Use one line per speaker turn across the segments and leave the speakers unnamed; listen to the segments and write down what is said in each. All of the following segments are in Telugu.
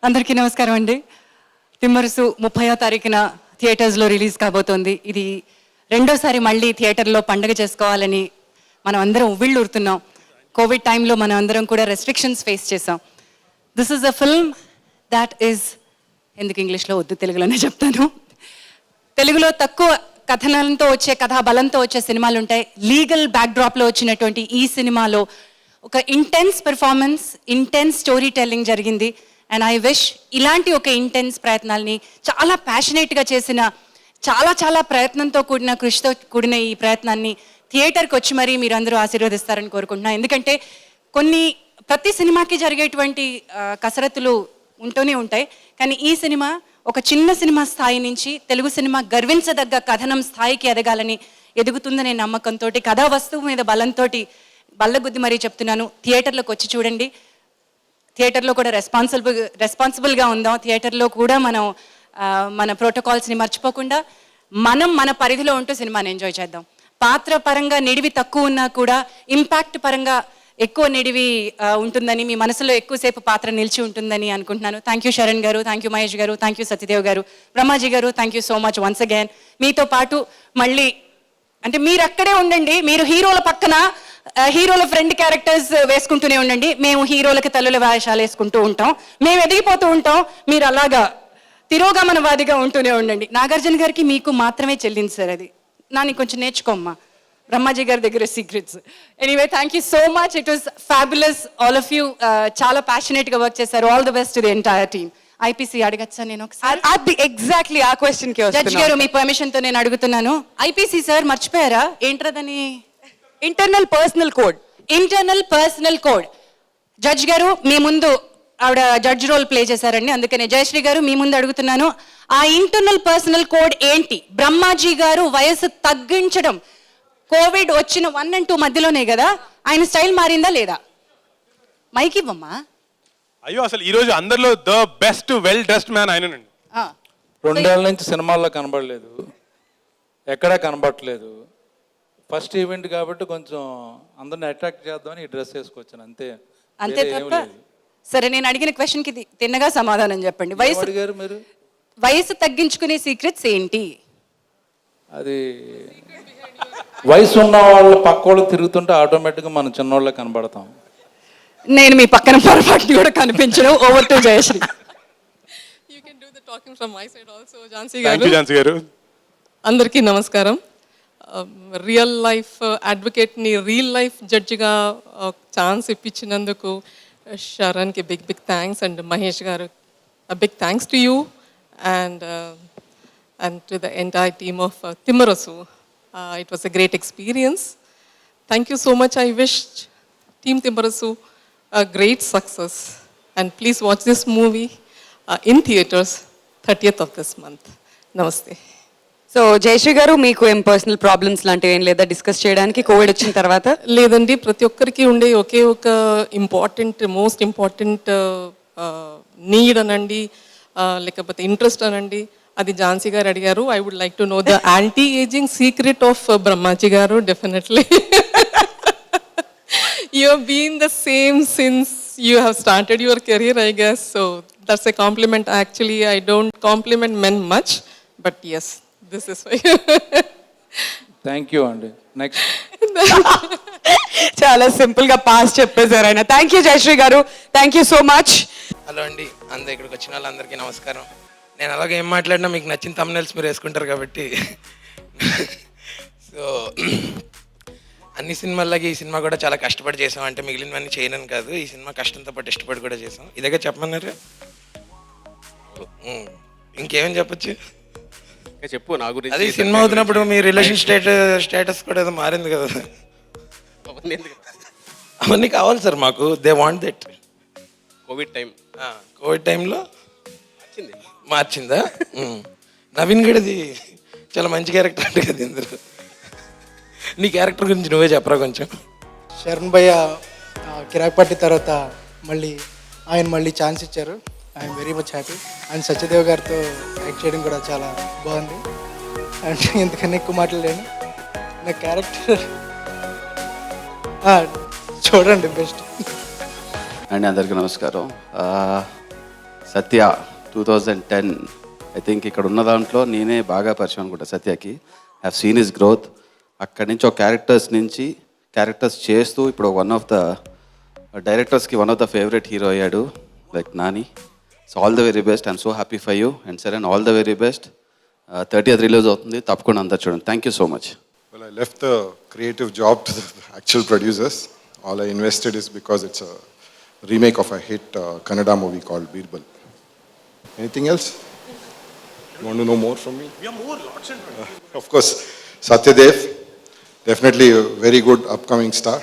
అందరికీ నమస్కారం అండి. తిమ్మరుసు 30వ తారీఖున థియేటర్స్లో రిలీజ్ కాబోతోంది. ఇది రెండోసారి మళ్ళీ థియేటర్లో పండగ చేసుకోవాలని మనం అందరం ఉవ్విళ్ళూరుతున్నాం. కోవిడ్ టైంలో మనం అందరం కూడా రెస్ట్రిక్షన్స్ ఫేస్ చేసాం. This is a film that is, ఎందుకు ఇంగ్లీష్లో వద్దు, తెలుగులోనే చెప్తాను. తెలుగులో తక్కువ కథనంతో వచ్చే, కథా బలంతో వచ్చే సినిమాలు ఉంటాయి. లీగల్ బ్యాక్డ్రాప్లో వచ్చినటువంటి ఈ సినిమాలో ఒక intense performance, intense story telling జరిగింది. అండ్ ఐ విష్ ఇలాంటి ఒక ఇంటెన్స్ ప్రయత్నాల్ని చాలా ప్యాషనేట్గా చేసిన, చాలా ప్రయత్నంతో కూడిన, కృషితో కూడిన ఈ ప్రయత్నాన్ని థియేటర్కి వచ్చి మరీ మీరందరూ ఆశీర్వదిస్తారని కోరుకుంటున్నాను. ఎందుకంటే ప్రతి సినిమాకి జరిగేటువంటి కసరత్తులు ఉంటూనే ఉంటాయి. కానీ ఈ సినిమా ఒక చిన్న సినిమా స్థాయి నుంచి తెలుగు సినిమా గర్వించదగ్గ కథనం స్థాయికి ఎదుగుతుందనే నమ్మకంతో, కథా వస్తువు మీద బల్లగుద్ది మరీ చెప్తున్నాను. థియేటర్లోకి వచ్చి చూడండి. థియేటర్లో కూడా రెస్పాన్సిబుల్గా ఉందాం. థియేటర్లో కూడా మనం మన ప్రోటోకాల్స్ని మర్చిపోకుండా మన పరిధిలో ఉంటూ సినిమాని ఎంజాయ్ చేద్దాం. పాత్ర పరంగా నిడివి తక్కువ ఉన్నా కూడా ఇంపాక్ట్ పరంగా ఎక్కువ నిడివి ఉంటుందని, మీ మనసులో ఎక్కువసేపు పాత్ర నిలిచి ఉంటుందని అనుకుంటున్నాను. థ్యాంక్ యూ శరణ్ గారు, థ్యాంక్ యూ మహేష్ గారు, థ్యాంక్ యూ సత్యదేవ్ గారు, బ్రహ్మాజీ గారు, thank you so much once again. మీతో పాటు మళ్ళీ అంటే మీరు అక్కడే ఉండండి, మీరు హీరోల పక్కన హీరోల ఫ్రెండ్ క్యారెక్టర్స్ వేసుకుంటూనే ఉండండి. మేము హీరోలకి తల్లుల వేషాలు వేసుకుంటూ ఉంటాం, మేము ఎదిగిపోతూ ఉంటాం, మీరు అలాగా తిరోగమనవాదిగా ఉంటూనే ఉండండి. నాగార్జున గారికి మీకు మాత్రమే చెల్లింది సార్, అది నాని కొంచెం నేర్చుకోమ్మా, బ్రహ్మాజీ గారి దగ్గర సీక్రెట్స్. Anyway, thank you so much. It was fabulous, all of you చాలా ప్యాషనేట్గా వర్క్ చేశారు. All the best to the entire team. IPC అడగచ్చా నేను ఒకసారి? అది ఎగ్జాక్ట్లీ ఆ క్వశ్చన్ కి జడ్జ్ గారు మీ పర్మిషన్ తో నేను అడుగుతున్నాను. ఐపీసీ సార్ మర్చిపోయారా ఏంట్రదని? Internal personal code. జడ్జ్ గారు మీ ముందు, ఆవిడ జడ్జ్ రోల్ ప్లే చేశారండి, అందుకనే జయశ్రీ గారు మీ ముందు అడుగుతున్నాను. ఆ ఇంటర్నల్ పర్సనల్ కోడ్ ఏంటి? బ్రహ్మాజీ గారు వయసు తగ్గించడం కోవిడ్ వచ్చిన 1 and 2 మధ్యలోనే కదా, ఆయన స్టైల్ మారిందా లేదా? మైక్ ఇవ్వమ్మా.
అయ్యో, అసలు ఈ రోజు అందరిలో the best well dressed man ఆయనండి.
2 ఏళ్ల నుంచి సినిమాల్లో కనబడలేదు, ఎక్కడా కనబడట్లేదు. ఫస్ట్ ఈవెంట్ కాబట్టి కొంచెం అందరిని అట్రాక్ట్ చేద్దామని ఈ డ్రెస్ వేసుకొచ్చాను, అంతే
తప్ప. సరే, నేను అడిగిన క్వశ్చన్ కి తిన్నగా సమాధానం చెప్పండి. వయసు తగ్గించుకునే సీక్రెట్స్ ఏంటి?
అది వయసు ఉన్న వాళ్ళు పక్క వాళ్ళు తిరుగుతుంటే ఆటోమేటిక్గా మనం చిన్నోళ్ళే కనబడతాం.
నేను మీ పక్కన పొరపాటు కూడా కనిపించను. Over to Jayashree.
You can do the talking from my side also,
Jhansi గారు.
అందరికీ నమస్కారం. రియల్ లైఫ్ అడ్వకేట్ని రియల్ లైఫ్ జడ్జిగా ఛాన్స్ ఇప్పించినందుకు శరణ్కి బిగ్ థ్యాంక్స్, అండ్ మహేష్ గారు big thanks to you and to the entire team of Thimmarusu. It was a great experience. Thank you so much. I wish Team Timmarasu a great success, and please watch this movie in theaters 30th of this month. Namaste.
So Jayashree గారు, మీకు ఏం పర్సనల్ ప్రాబ్లమ్స్ లాంటివి ఏం లేదా డిస్కస్ చేయడానికి కోవిడ్ వచ్చిన తర్వాత?
లేదండి, ప్రతి ఒక్కరికి ఉండే ఒకే ఒక మోస్ట్ ఇంపార్టెంట్ నీడ్ అనండి, లేకపోతే ఇంట్రెస్ట్ అనండి, అది ఝాన్సీ గారు అడిగారు. I would like to know the anti aging secret of Brahmaji గారు. Definitely you have been the same since you have started your career, I guess, so that's a compliment. Actually, I don't compliment men much, but yes, this is for you.
Thank you అండి. నెక్స్ట్.
చాలా సింపుల్ గా పాస్ చెప్పేశారు ఆయన. థ్యాంక్ యూ జయశ్రీ గారు, thank you so much.
Hello అండి, అందరూ ఇక్కడికి వచ్చిన వాళ్ళందరికీ నమస్కారం. నేను అలాగే ఏం మాట్లాడినా మీకు నచ్చిన thumbnails మీరు వేసుకుంటారు కాబట్టి సో అన్ని సినిమాల్లాగే ఈ సినిమా కూడా చాలా కష్టపడి చేసాం. అంటే మిగిలినవన్నీ చేయనని కాదు, ఈ సినిమా కష్టంతో పాటు ఇష్టపడి కూడా చేసాం. ఇదే చెప్పమన్నారు, ఇంకేమేం చెప్పచ్చు
చెప్పు నా గురించి.
అది సినిమా అవుతున్నప్పుడు మీ రిలేషన్ స్టేటస్ కూడా ఏదో మారింది కదా, అవన్నీ కావాలి సార్ మాకు. They want that. కోవిడ్ టైంలో మార్చిందా? నవీన్ గడిది చాలా మంచి క్యారెక్టర్ అంటే కదా ఇందులో. నీ క్యారెక్టర్ గురించి నువ్వే చెప్పరా కొంచెం.
శరణ్ భయ్య కిరాక్ పట్టి తర్వాత మళ్ళీ ఛాన్స్ ఇచ్చారు. I'm very much happy. And Satyadev గారితో యాక్ట్ చేయడం కూడా చాలా బాగుంది. అంటే ఎందుకన్నా ఎక్కువ మాట్లాడలేను. నా క్యారెక్టర్ చూడండి బెస్ట్.
అండ్ అందరికీ నమస్కారం. సత్య 2010 ఐ థింక్ ఇక్కడ ఉన్న దాంట్లో నేనే బాగా పరిచయం అనుకుంటా సత్యకి. Have seen his growth. అక్కడి నుంచి ఒక క్యారెక్టర్స్ చేస్తూ ఇప్పుడు వన్ ఆఫ్ ద డైరెక్టర్స్కి one of the favourite hero అయ్యాడు like Nani. So all the very best. I'm so happy for you and సరే and all the very best. 30th release అవుతుంది, తప్పకుండా అందరు చూడండి. Thank you so much.
Well, I left the creative job to the actual producers. All I invested is because it's a remake of a hit Kannada movie called Birbal. Anything else? You want to know more from me?
We have more, lots and lots.
Of course, Satyadev, definitely a very good upcoming star.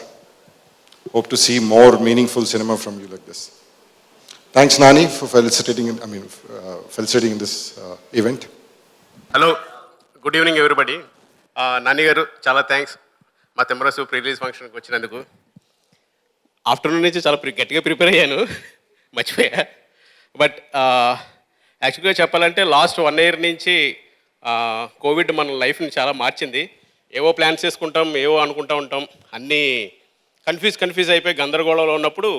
Hope to see more meaningful cinema from you like this. Thanks, Nani, for felicitating in this event.
Hello, good evening everybody. Nani గారు చాలా థ్యాంక్స్ మా తిమ్మరసు ప్రీ రిలీజ్ ఫంక్షన్కి వచ్చినందుకు. ఆఫ్టర్నూన్ నుంచి చాలా గట్టిగా ప్రిపేర్ అయ్యాను, మర్చిపోయా. బట్ యాక్చువల్గా చెప్పాలంటే లాస్ట్ 1 year నుంచి కోవిడ్ మన లైఫ్ని చాలా మార్చింది. ఏవో ప్లాన్స్ చేసుకుంటాం, ఏవో అనుకుంటూ ఉంటాం, అన్నీ కన్ఫ్యూజ్ అయిపోయి గందరగోళంలో ఉన్నప్పుడు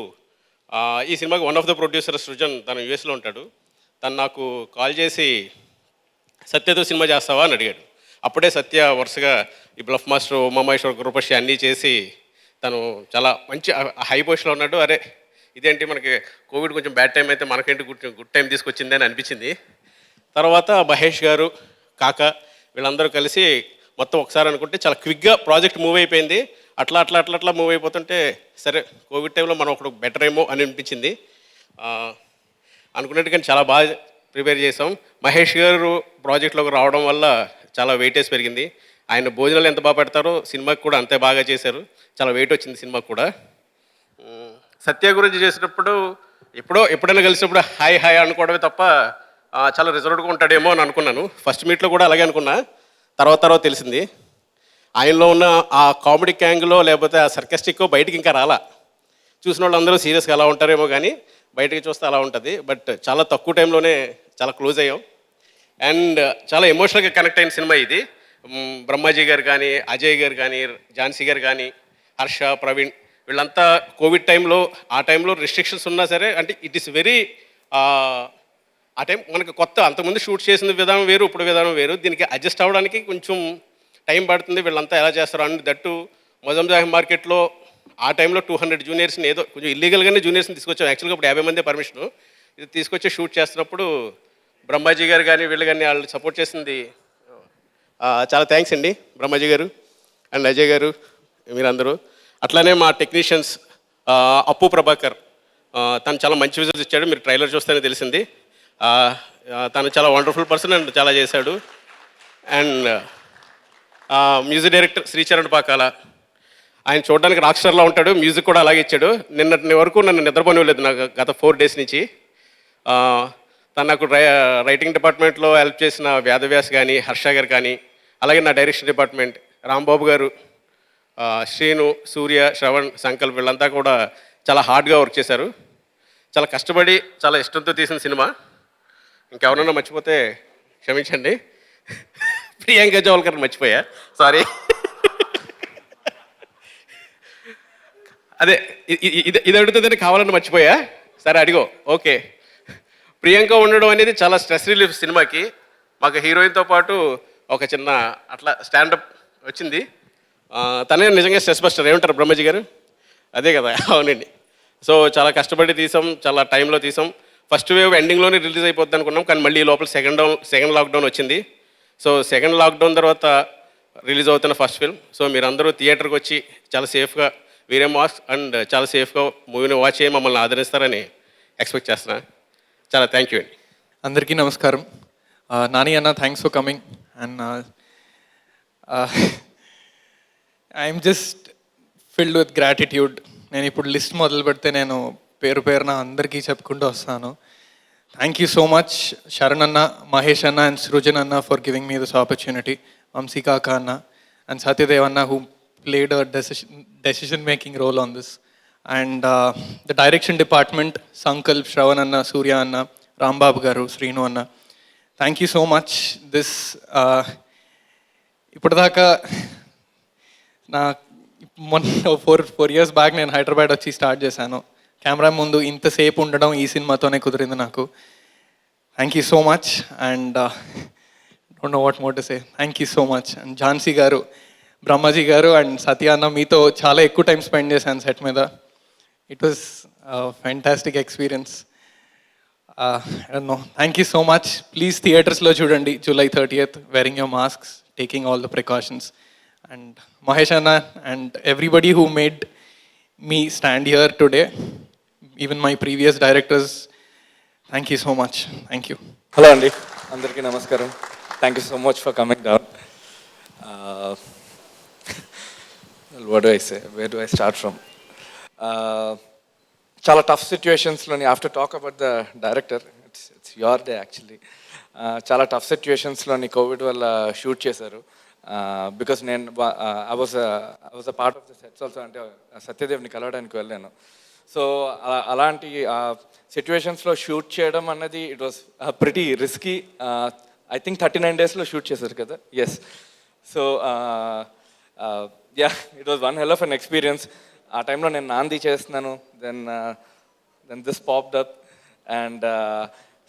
ఈ సినిమాకి one of the producer Srujan, తను యూఎస్లో ఉంటాడు, తను నాకు కాల్ చేసి సత్యతో సినిమా చేస్తావా అని అడిగాడు. అప్పుడే సత్య వరుసగా ఈ బ్లఫ్ మాస్టర్, ఉమామహేశ్వర, గురుపక్షి అన్నీ చేసి తను చాలా మంచి హై పొజిషన్లో ఉన్నాడు. అరే ఇదేంటి మనకి కోవిడ్ కొంచెం బ్యాడ్ టైం అయితే మనకేంటి గుడ్ టైం తీసుకొచ్చింది అని అనిపించింది. తర్వాత మహేష్ గారు, కాక వీళ్ళందరూ కలిసి మొత్తం ఒకసారి అనుకుంటే చాలా క్విక్గా ప్రాజెక్ట్ మూవ్ అయిపోయింది. అట్లా మూవ్ అయిపోతుంటే సరే కోవిడ్ టైంలో మనం ఒకటి బెటర్ ఏమో అని అనిపించింది. అనుకున్నట్టుగా చాలా బాగా ప్రిపేర్ చేసాం. మహేష్ గారు ప్రాజెక్ట్లోకి రావడం వల్ల చాలా వెయిటేజ్ పెరిగింది. ఆయన భోజనాలు ఎంత బాగా పెడతారో సినిమాకి కూడా అంతే బాగా చేశారు. చాలా వెయిట్ వచ్చింది సినిమాకి కూడా. సత్య గురించి చేసినప్పుడు ఎప్పుడైనా కలిసినప్పుడు హాయ్ అనుకోవడమే తప్ప చాలా రిజర్వ్డ్గా ఉంటాడేమో అని అనుకున్నాను. ఫస్ట్ మీట్లో కూడా అలాగే అనుకున్నా. తర్వాత తెలిసింది ఆయనలో ఉన్న ఆ కామెడీ యాంగిల్లో లేకపోతే ఆ సర్కస్టిక్కో బయటికి ఇంకా రాలా. చూసిన వాళ్ళందరూ సీరియస్గా అలా ఉంటారేమో కానీ బయటికి చూస్తే అలా ఉంటుంది. బట్ చాలా తక్కువ టైంలోనే చాలా క్లోజ్ అయ్యాం అండ్ చాలా ఎమోషనల్గా కనెక్ట్ అయిన సినిమా ఇది. బ్రహ్మాజీ గారు కానీ, అజయ్ గారు కానీ, ఝాన్సీ గారు కానీ, హర్ష, ప్రవీణ్ వీళ్ళంతా కోవిడ్ టైంలో, ఆ టైంలో రిస్ట్రిక్షన్స్ ఉన్నా సరే, అంటే ఇట్ ఈస్ వెరీ ఆ టైం మనకు కొత్త, అంతకుముందు షూట్ చేసిన విధానం వేరు, ఇప్పుడు విధానం వేరు. దీనికి అడ్జస్ట్ అవ్వడానికి కొంచెం టైం పడుతుంది. వీళ్ళంతా ఎలా చేస్తారు అండ్ దట్టు మొజంజాహిం మార్కెట్లో ఆ టైంలో 200 జూనియర్స్ని ఏదో కొంచెం ఇల్లీగల్గానే జూనియర్స్ని తీసుకొచ్చాం. యాక్చువల్గా ఇప్పుడు 50 మందే పర్మిషను. ఇది తీసుకొచ్చి షూట్ చేస్తున్నప్పుడు బ్రహ్మాజీ గారు కానీ వీళ్ళు కానీ వాళ్ళు సపోర్ట్ చేసింది చాలా థ్యాంక్స్ అండి. బ్రహ్మాజీ గారు అండ్ అజయ్ గారు మీరందరూ. అట్లానే మా టెక్నీషియన్స్ అప్పు ప్రభాకర్, తను చాలా మంచి విజువల్స్ ఇచ్చాడు. మీరు ట్రైలర్ చూస్తేనే తెలిసింది. తను చాలా వండర్ఫుల్ పర్సన్ అండ్ చాలా చేశాడు. And music director Sricharan Pakala, ఆయన చూడడానికి రాక్ స్టార్లా ఉంటాడు, మ్యూజిక్ కూడా అలాగే ఇచ్చాడు. నిన్నటి వరకు నన్ను నిద్రపోనివ్వలేదు నాకు గత 4 days నుంచి. తను నాకు రైటింగ్ డిపార్ట్మెంట్లో హెల్ప్ చేసిన వేదవ్యాస్ కానీ, హర్ష గారు కానీ, అలాగే నా డైరెక్షన్ డిపార్ట్మెంట్ రాంబాబు గారు, శ్రీను, సూర్య, శ్రవణ్, సంకల్ప్ వీళ్ళంతా కూడా చాలా హార్డ్గా వర్క్ చేశారు. చాలా కష్టపడి చాలా ఇష్టంతో తీసిన సినిమా. ఇంకెవరన్నా మర్చిపోతే క్షమించండి. ప్రియాంక జోల్కర్ మర్చిపోయా, సారీ. అదే ఇది అడుగుతుందని కావాలని మర్చిపోయా, సరే అడిగో. ఓకే, ప్రియాంక ఉండడం అనేది చాలా స్ట్రెస్ రిలీఫ్ సినిమాకి. మాకు హీరోయిన్తో పాటు ఒక చిన్న అట్లా స్టాండప్ వచ్చింది. తనే నిజంగా స్ట్రెస్ బస్టర్. ఏమంటారు బ్రహ్మజీ గారు? అదే కదా, అవునండి. సో చాలా కష్టపడి తీసాం, చాలా టైంలో తీసాం. ఫస్ట్ వేవ్ ఎండింగ్లోనే రిలీజ్ అయిపోద్ది అనుకున్నాం, కానీ మళ్ళీ లోపల సెకండ్ లాక్డౌన్ వచ్చింది. సో సెకండ్ లాక్డౌన్ తర్వాత రిలీజ్ అవుతున్న ఫస్ట్ ఫిల్మ్. సో మీరందరూ థియేటర్కి వచ్చి చాలా సేఫ్గా, వేరే మాస్క్ అండ్ చాలా సేఫ్గా మూవీని వాచ్ చేయి మమ్మల్ని ఆదరిస్తారని ఎక్స్పెక్ట్ చేస్తున్నా. చాలా థ్యాంక్ యూ అండి.
అందరికీ నమస్కారం. నాని అన్న, thanks for coming. And I'm just filled with gratitude. నేను ఇప్పుడు లిస్ట్ మొదలు పెడితే నేను పేరున అందరికీ చెప్పుకుంటూ వస్తాను. Thank you so much Sharan అన్న, మహేష్ అన్న అండ్ సృజన్ అన్న for giving me this opportunity. Vamshi Kaka అన్న అండ్ సత్యదేవ్ అన్న who played a decision making role on this. And the direction department, Sankalp, Shravan Anna, Surya Anna, Rambabu Garu, Srinu Anna, thank you so much. This ఇప్పటిదాకా నా 4 years బ్యాక్ నేను హైదరాబాద్ వచ్చి స్టార్ట్ చేశాను. కెమెరా ముందు ఇంతసేపు ఉండడం ఈ సినిమాతోనే కుదిరింది నాకు. Thank you so much and don't know what more to say. Thank you so much. And Jhansi గారు, బ్రహ్మాజీ గారు అండ్ సత్య అన్న, మీతో చాలా ఎక్కువ టైం స్పెండ్ చేశాను సెట్ మీద. It was fantastic experience. I don't know. Thank you so much. Please థియేటర్స్లో చూడండి July 30th, wearing your masks, taking all the precautions. And Mahesh Anna and everybody who made me stand here today, even my previous directors, thank you so much. Thank you.
Hello అండి, అందరికీ నమస్కారం. Thank you so much for coming down. What do I say, where do I start from? చాలా టఫ్ సిచ్యువేషన్స్లోని, after talk about the director, it's your day actually. చాలా టఫ్ సిచ్యువేషన్స్లోని కోవిడ్ వల్ల షూట్ చేశారు. బికాస్ నేను I was a part of the sets also. అంటే సత్యదేవ్ని కలవడానికి వెళ్ళాను. సో అలాంటి సిచ్యువేషన్స్లో షూట్ చేయడం అన్నది it was pretty risky. I think 39 daysలో షూట్ చేశారు కదా. Yes. So yeah, it was one hell of an experience. ఆ టైంలో నేను నాంది చేస్తున్నాను. Then this popped up and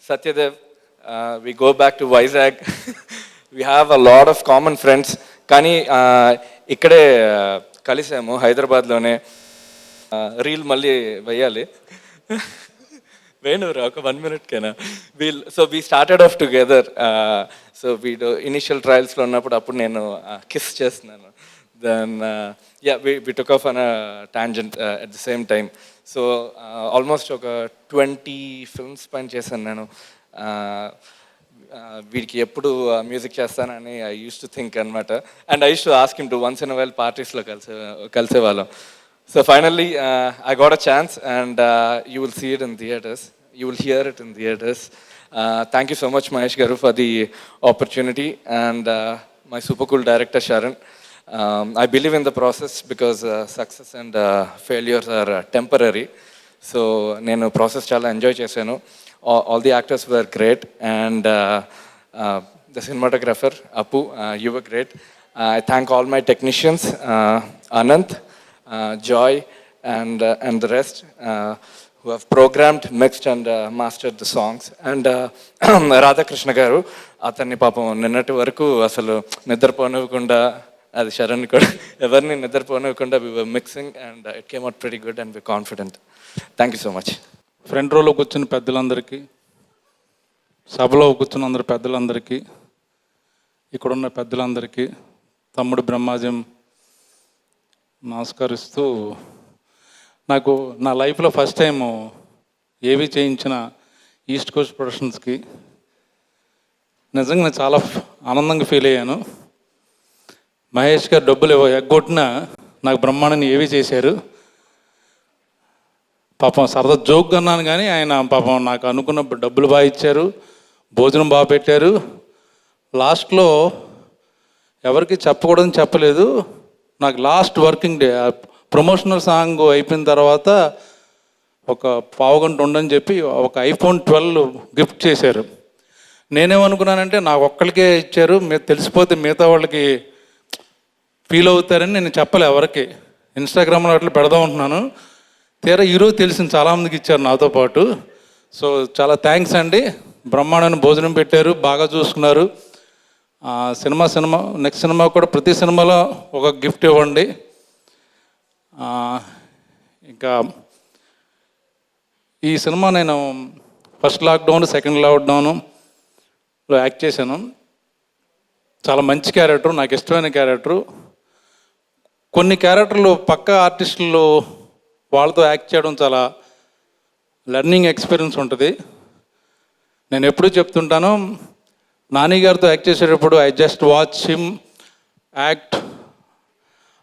Satyadev, we go back to Vizag. We have a lot of common friends. కానీ ఇక్కడే కలిసాము హైదరాబాద్లోనే. రీల్ మళ్ళీ వేయాలి. వేణురా ఒక 1 minute so we started off together. So వీడు ఇనిషియల్ ట్రయల్స్లో ఉన్నప్పుడు అప్పుడు నేను కిస్ చేస్తున్నాను. Then we took off on a tangent at the same time. So almost oka 20 films pan chesanu nenu. వీడికి ఎప్పుడు మ్యూజిక్ చేస్తానని ఐ యూస్ టు థింక్ అనమాట. And I use to ask him to once in a while పార్టీస్లో కలిసేవాళ్ళం. So finally I got a chance and you will see it in theatres, you will hear it in theatres. Thank you so much Mahesh గారు for the opportunity and my super cool director Sharan. I believe in the process because success and failures are temporary. So నేను ప్రాసెస్ చాలా ఎంజాయ్ చేశాను. All the actors were great and the cinematographer Apu, you were great. I thank all my technicians, Anant, Joy and the rest who have programmed, mixed and mastered the songs. And Radhakrishna garu, అతన్ని పాపం నిన్నటి వరకు అసలు నిద్రపోనివ్వకుండా, అది శరణ్ కూడా ఎవరిని నిద్రపోనివ్వకుండా we were mixing and it came out pretty good and we confident. Thank you so much.
Front రోలో కూర్చున్న పెద్దలందరికీ, సభలో కూర్చున్న అందరు పెద్దలందరికీ, ఇక్కడున్న పెద్దలందరికీ, తమ్ముడు బ్రహ్మాజం నమస్కరిస్తూ, నాకు నా లైఫ్లో ఫస్ట్ టైము ఏవి చేయించిన ఈస్ట్ కోస్ట్ ప్రొడక్షన్స్కి నిజంగా నేను చాలా ఆనందంగా ఫీల్ అయ్యాను. మహేష్ గారు డబ్బులు ఎగ్గొట్టినా నాకు బ్రహ్మాండాన్ని ఏవి చేశారు. పాపం సరదా జోక్గా అన్నాను కానీ ఆయన పాపం నాకు అనుకున్న డబ్బులు బాగా ఇచ్చారు, భోజనం బాగా పెట్టారు. లాస్ట్లో ఎవరికి చెప్పకూడదని చెప్పలేదు. నాకు last working day promotional song అయిపోయిన తర్వాత ఒక పావుగంట ఉండని చెప్పి ఒక iPhone 12 గిఫ్ట్ చేశారు. నేనేమనుకున్నానంటే నాకు ఒక్కరికే ఇచ్చారు, మీరు తెలిసిపోతే మిగతా వాళ్ళకి ఫీల్ అవుతారని నేను చెప్పలే ఎవరికి. ఇన్స్టాగ్రామ్లో అట్లా పెడదాం ఉంటున్నాను. తీరా ఈరోజు తెలిసింది చాలామందికి ఇచ్చారు నాతో పాటు. సో చాలా థ్యాంక్స్ అండి. బ్రహ్మాండాన్ని భోజనం పెట్టారు, బాగా చూసుకున్నారు. సినిమా నెక్స్ట్ సినిమా కూడా ప్రతి సినిమాలో ఒక గిఫ్ట్ ఇవ్వండి. ఇంకా ఈ సినిమా నేను ఫస్ట్ లాక్డౌన్, సెకండ్ లాక్డౌన్లో యాక్ట్ చేశాను. చాలా మంచి క్యారెక్టర్, నాకు ఇష్టమైన క్యారెక్టరు. కొన్ని క్యారెక్టర్లు పక్క ఆర్టిస్టులు వాళ్ళతో యాక్ట్ చేయడం చాలా లెర్నింగ్ ఎక్స్పీరియన్స్ ఉంటుంది. నేను ఎప్పుడూ చెప్తుంటాను, నాని గారితో యాక్ట్ చేసేటప్పుడు I just watch him act,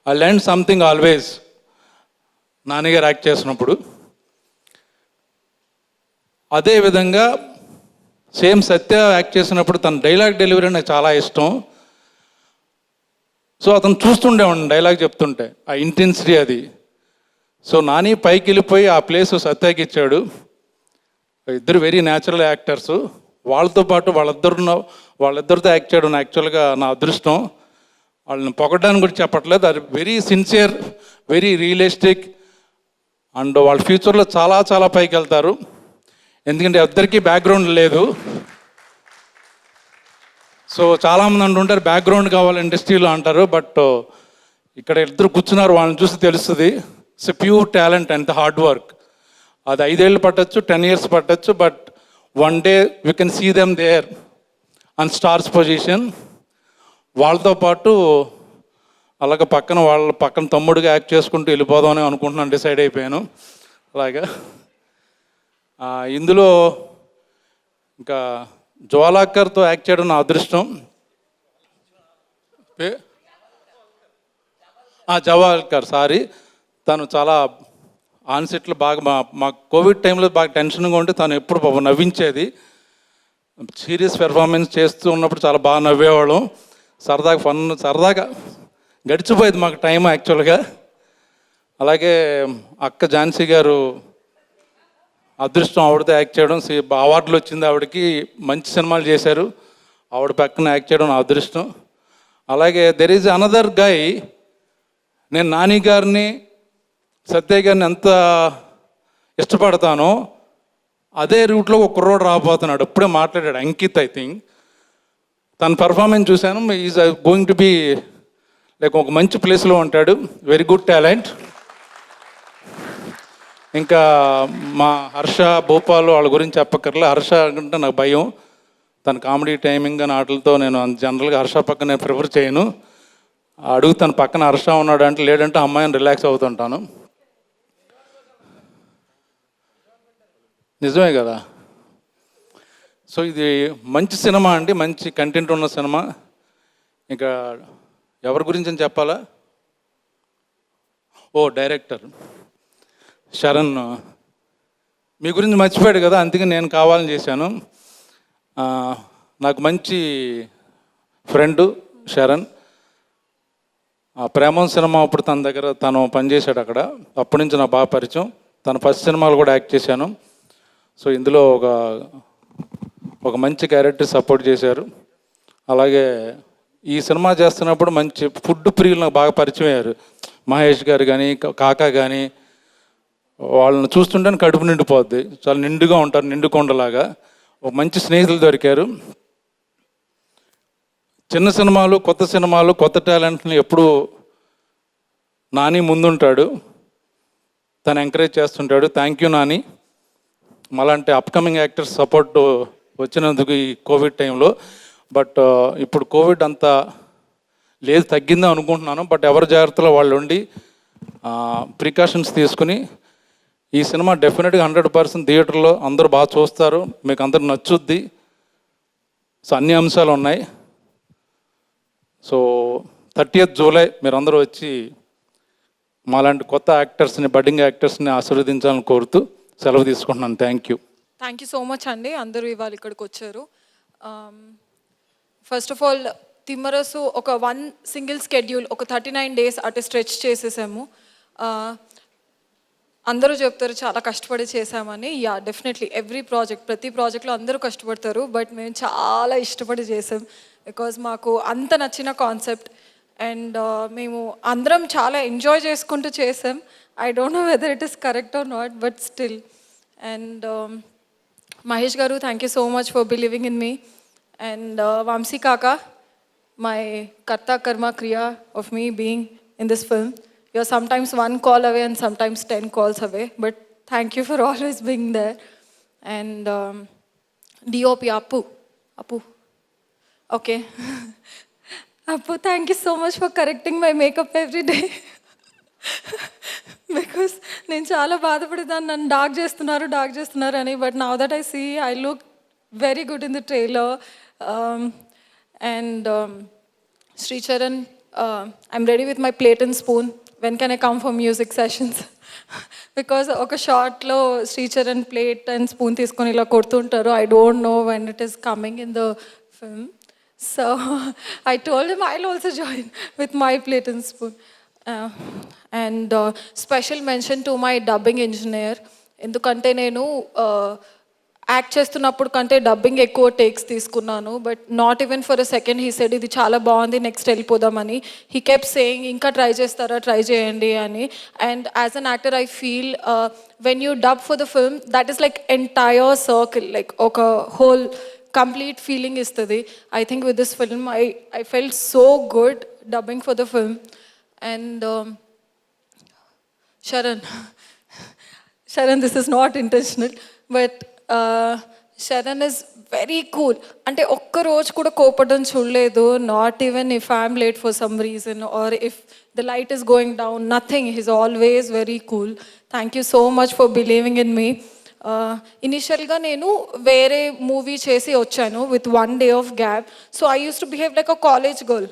I learn something always. Nani గారు యాక్ట్ చేసినప్పుడు అదేవిధంగా సేమ్ సత్య యాక్ట్ చేసినప్పుడు తన డైలాగ్ డెలివరీ నాకు చాలా ఇష్టం. సో అతను చూస్తుండేవాడిని డైలాగ్ చెప్తుంటే, ఆ ఇంటెన్సిటీ అది. సో నాని పైకి వెళ్ళిపోయి ఆ ప్లేస్ సత్యాకి ఇచ్చాడు. ఇద్దరు వెరీ న్యాచురల్ యాక్టర్స్. వాళ్ళతో పాటు వాళ్ళిద్దరితో యాక్ట్ చేయడం యాక్చువల్గా నా అదృష్టం. వాళ్ళని పొగడడానికి కూడా చెప్పట్లేదు. అది very sincere, very realistic and వాళ్ళ ఫ్యూచర్లో చాలా చాలా పైకి వెళ్తారు. ఎందుకంటే ఇద్దరికీ బ్యాక్గ్రౌండ్ లేదు. సో చాలామంది అంటుంటారు బ్యాక్గ్రౌండ్ కావాలి ఇండస్ట్రీలో అంటారు, బట్ ఇక్కడ ఇద్దరు కూర్చున్నారు, వాళ్ళని చూసి తెలుస్తుంది. It's pure talent and hard work. అది 5 ఏళ్ళు పట్టచ్చు, 10 years పట్టచ్చు, but one day we can see them there on stars position. వాళ్ళతో పాటు అలాగ వాళ్ళ పక్కన తమ్ముడిగా యాక్ట్ చేసుకుంటూ వెళ్ళిపోదామని అనుకుంటున్నాను, డిసైడ్ అయిపోయాను. అలాగా ఇందులో ఇంకా జ్వాలాకర్తో యాక్ట్ చేయడం నా అదృష్టం. జవాల్కర్, సారీ. తను చాలా ఆన్సెట్లో బాగా మా కోవిడ్ టైంలో బాగా టెన్షన్గా ఉంటే తను ఎప్పుడు నవ్వించేది. సీరియస్ పెర్ఫార్మెన్స్ చేస్తూ ఉన్నప్పుడు చాలా బాగా నవ్వేవాళ్ళం. సరదాగా గడిచిపోయేది మాకు టైం యాక్చువల్గా. అలాగే అక్క ఝాన్సీ గారు అదృష్టం, ఆవిడతో యాక్ట్ చేయడం. అవార్డులు వచ్చింది ఆవిడకి, మంచి సినిమాలు చేశారు. ఆవిడ పక్కన యాక్ట్ చేయడం నా అదృష్టం. అలాగే దెర్ ఈజ్ అనదర్ గై, నేను నాని గారిని సత్య గారిని ఎంత ఇష్టపడతానో అదే రూట్లో ఒక కుర్రోడు రాబోతున్నాడు. ఇప్పుడే మాట్లాడాడు, అంకిత్ ఐ థింక్. తన పర్ఫార్మెన్స్ చూశాను. Is going to be like ఒక మంచి ప్లేస్లో ఉంటాడు. Very good talent. ఇంకా మా హర్ష భోపాల్ వాళ్ళ గురించి చెప్పక్కర్లే. హర్ష అంటే నాకు భయం. తన కామెడీ టైమింగ్ అని ఆటలతో నేను జనరల్గా హర్ష పక్కన నేను ప్రిఫర్ చేయను. అడుగుతాను పక్కన హర్ష ఉన్నాడు అంటే, లేదంటే అమ్మాయిని రిలాక్స్ అవుతుంటాను. నిజమే కదా. సో ఇది మంచి సినిమా అండి, మంచి కంటెంట్ ఉన్న సినిమా. ఇంకా ఎవరి గురించి అని చెప్పాలా? డైరెక్టర్ శరణ్. మీ గురించి మర్చిపోయాడు కదా, అందుకే నేను కావాలని చేశాను. నాకు మంచి ఫ్రెండు శరణ్. ప్రేమం సినిమా అప్పుడు తన దగ్గర తను పనిచేశాడు అక్కడ. అప్పటి నుంచి నాకు బాగా పరిచయం. తన ఫస్ట్ సినిమాలు కూడా యాక్ట్ చేశాను. సో ఇందులో ఒక మంచి క్యారెక్టర్ సపోర్ట్ చేశారు. అలాగే ఈ సినిమా చేస్తున్నప్పుడు మంచి ఫుడ్ ప్రియులు నాకు బాగా పరిచయం అయ్యారు. మహేష్ గారు కానీ, కాకా కానీ, వాళ్ళని చూస్తుంటే కడుపు నిండిపోద్ది. చాలా నిండుగా ఉంటారు, నిండుకొండలాగా. ఒక మంచి స్నేహితులు దొరికారు. చిన్న సినిమాలు, కొత్త టాలెంట్ని ఎప్పుడు నాని ముందుంటాడు. తను ఎంకరేజ్ చేస్తుంటాడు. Thank you Nani. మలాంటి అప్కమింగ్ యాక్టర్స్ సపోర్ట్ వచ్చినందుకు ఈ కోవిడ్ టైంలో. బట్ ఇప్పుడు కోవిడ్ అంతా లేదు, తగ్గిందని అనుకుంటున్నాను. బట్ ఎవరి జాగ్రత్తలో వాళ్ళు ఉండి ప్రికాషన్స్ తీసుకుని ఈ సినిమా డెఫినెట్గా 100% థియేటర్లో అందరూ బాగా చూస్తారు, మీకు అందరు నచ్చుద్ది. సో అన్ని అంశాలు ఉన్నాయి. సో 30th జూలై మీరందరూ వచ్చి మాలాంటి కొత్త యాక్టర్స్ని, బడ్డింగ్ యాక్టర్స్ని ఆశీర్వదించాలని కోరుతూ సెలవు తీసుకుంటున్నాను. థ్యాంక్ యూ
సో మచ్ అండి. అందరూ ఇవాళ ఇక్కడికి వచ్చారు. ఫస్ట్ ఆఫ్ ఆల్ తిమ్మరసు ఒక 1 సింగిల్ స్కెడ్యూల్, ఒక 39 days అటు స్ట్రెచ్ చేసేసాము. అందరూ చెప్తారు చాలా కష్టపడి చేసామని. డెఫినెట్లీ ప్రతి ప్రాజెక్ట్లో అందరూ కష్టపడతారు, బట్ మేము చాలా ఇష్టపడి చేసాం. బికాజ్ మాకు అంత నచ్చిన కాన్సెప్ట్ అండ్ మేము అందరం చాలా ఎంజాయ్ చేసుకుంటూ చేసాం. I don't know whether it is correct or not, but still. And Mahesh గారు, thank you so much for believing in me. And Vamsi కాకా, my karta karma kriya of me being in this film. You're sometimes 1 call away and sometimes 10 calls away, but thank you for always being there. And DOP Appu, okay. Appu, thank you so much for correcting my makeup every day. Because నేను చాలా బాధపడేదాన్ని, నన్ను డార్క్ చేస్తున్నారు అని. But now that I see I look very good in the trailer. And Sri Charan, I'm ready with my plate and spoon. When can I come for music sessions? Because oka shot lo Sri Charan plate and spoon తీసుకొని ఇలా కొడుతుంటారు. I don't know when it is coming in the film. So I told him I'll also join with my plate and spoon. And special mention to my dubbing engineer. ఎందుకంటే నేను యాక్ట్ చేస్తున్నప్పుడు కంటే డబ్బింగ్ ఎక్కువ టేక్స్ తీసుకున్నాను. But not even for a second he said ఇది చాలా బాగుంది, నెక్స్ట్ వెళ్ళిపోదామని. హీ కెప్ట్ సేయింగ్ ఇంకా ట్రై చేయండి అని. And as an actor I feel when you dub for the film, that is like entire circle, like ఒక హోల్ కంప్లీట్ ఫీలింగ్ ఇస్తుంది. I think with this film I felt so good dubbing for the film. And Sharan, this is not intentional, but Sharan is very cool. అంటే ఒక్క రోజు కూడా కోపడడం చూడలేదు. Not even if I'm late for some reason or if the light is going down, nothing. He's always very cool. Thank you so much for believing in me. ఇనిషియల్గా నేను వేరే మూవీ చేసి వచ్చాను with 1 day of gap. So I use to behave like a college girl.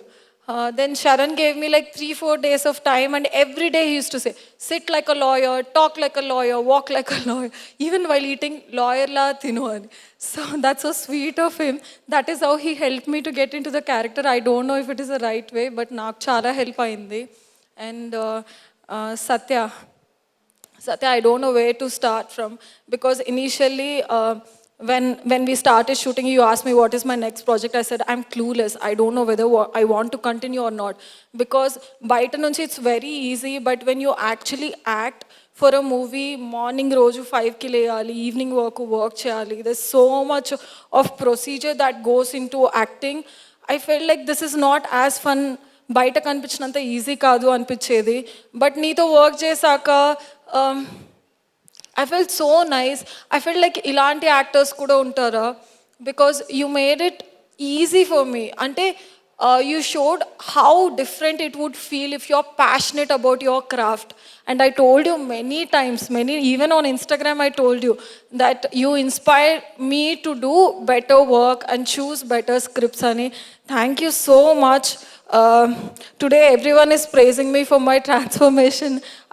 Then Sharan gave me like 3-4 days of time, and every day he used to say, sit like a lawyer, talk like a lawyer, walk like a lawyer, even while eating lawyer la tinu ani. So that's so sweet of him. That is how he helped me to get into the character. I don't know if it is the right way, but నాకు చాలా help అయింది. And Satya, I don't know where to start from, because initially when we started shooting, you asked me what is my next project. I said I'm clueless. I don't know whether I want to continue or not, because బయట నుంచి it's very easy, but when you actually act for a movie, morning రోజు 5కి లేయాలి, ఈవినింగ్ వర్క్ చేయాలి. there's so much of procedure that goes into acting. I felt like this is not as fun. బయట కనిపించినంత ఈజీ కాదు అనిపించేది. బట్ నీతో వర్క్ చేశాక I felt so nice. I felt like ఇలాంటి యాక్టర్స్ కూడా ఉంటారా, because you made it easy for me. అంటే you showed how different it would feel if you're passionate about your craft. And I told you many times, even on Instagram I told you that you inspired me to do better work and choose better scripts ani. Thank you so much. Today everyone is praising me for my transformation.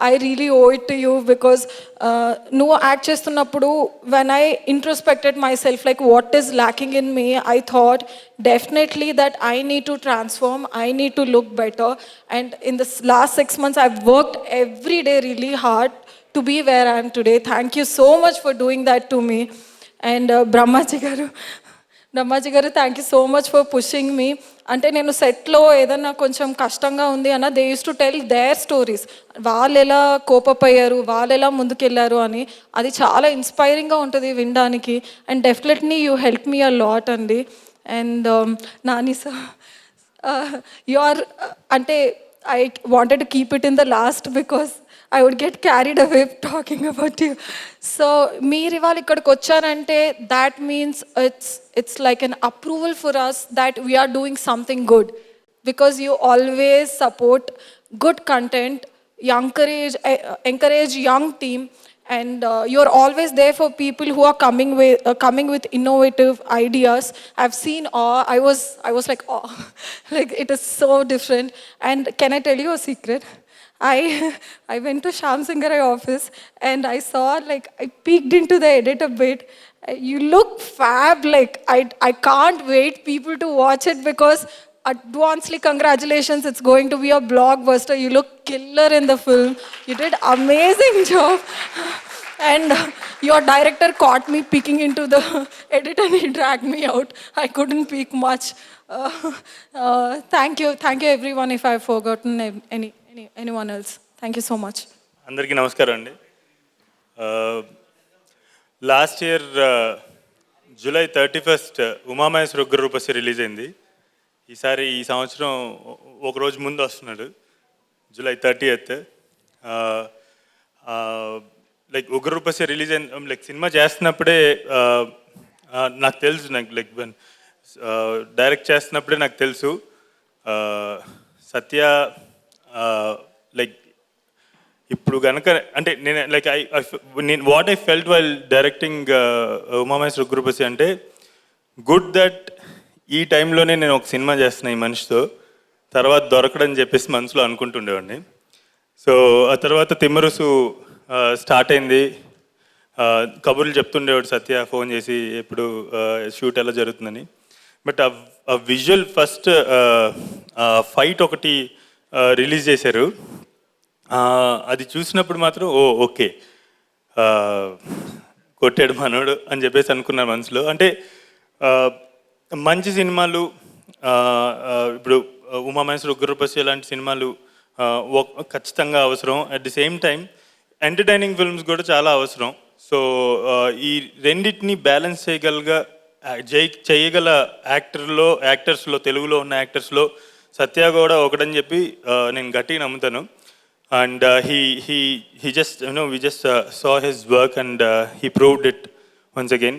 I really owe it to you, because నువ్వు యాక్ట్ చేస్తున్నప్పుడు when I introspected myself, like what is lacking in me, I thought definitely that I need to transform, I need to look better. And in this last 6 months I've worked every day really hard to be where I am today. Thank you so much for doing that to me. And Brahmaji garu, thank you so much for pushing me. అంటే నేను సెట్లో ఏదన్నా కొంచెం కష్టంగా ఉంది అన్న, they use to tell their stories. వాళ్ళు ఎలా కోపపోయారు, వాళ్ళు ఎలా ముందుకెళ్ళారు అని. అది చాలా ఇన్స్పైరింగ్గా ఉంటుంది వినడానికి. And definitely you help me a lot అండి. And Nani sir, you are అంటే I wanted to keep it in the last because I would get carried away talking about you. So మీరు ఇవాళ ఇక్కడికి వచ్చారంటే that means it's like an approval for us that we are doing something good, because you always support good content, you encourage young team, and you're always there for people who are coming with innovative ideas. I've seen I was like, oh, like it is so different. And can I tell you a secret? I went to Shyam Singarai office and I saw, like, I peeked into the edit a bit. You look fab. Like I can't wait people to watch it, because advancedly congratulations, it's going to be a blockbuster. You look killer in the film. You did amazing job. And your director caught me peeking into the edit and he dragged me out. I couldn't peek much. Thank you everyone if I've forgotten anyone else. Thank you so much.
అందరికీ నమస్కారం అండి. Last year July 31st Umamaheshwara Ugra రూపసి release అయింది. ఈ సంవత్సరం ఒకరోజు ముందు వస్తున్నాడు, July 30th. లైక్ ఉగ్ర రూపసి రిలీజ్ అయిన లైక్ సినిమా చేస్తున్నప్పుడే నాకు తెలుసు, లైక్ డైరెక్ట్ చేస్తున్నప్పుడే నాకు తెలుసు సత్య లైక్ ఇప్పుడు కనుక అంటే నేను లైక్ నేను what I felt while directing Umamaheswara Ugra Roopasi అంటే, గుడ్ దట్ ఈ టైంలోనే నేను ఒక సినిమా చేస్తున్నా ఈ మనిషితో, తర్వాత దొరకడని చెప్పేసి మనసులో అనుకుంటుండేవాడిని. సో ఆ తర్వాత తిమ్మరుసు స్టార్ట్ అయింది. కబుర్లు చెప్తుండేవాడు సత్య ఫోన్ చేసి ఎప్పుడు షూట్ ఎలా జరుగుతుందని. బట్ ఆ విజువల్ ఫస్ట్ ఫైట్ ఒకటి రిలీజ్ చేశారు. అది చూసినప్పుడు మాత్రం ఓకే కొట్టాడు మనోడు అని చెప్పేసి అనుకున్నాను మనసులో. అంటే మంచి సినిమాలు, ఇప్పుడు ఉమామహేశ్వర ఉగ్ర రూపసి లాంటి సినిమాలు ఖచ్చితంగా అవసరం. At the same time entertaining films కూడా చాలా అవసరం. సో ఈ రెండింటిని బ్యాలెన్స్ చేయగలగా చేయగల యాక్టర్స్లో తెలుగులో ఉన్న యాక్టర్స్లో సత్య కూడా ఒకటని చెప్పి నేను గట్టిగా నమ్ముతాను. And he just we just saw his work and he proved it once again.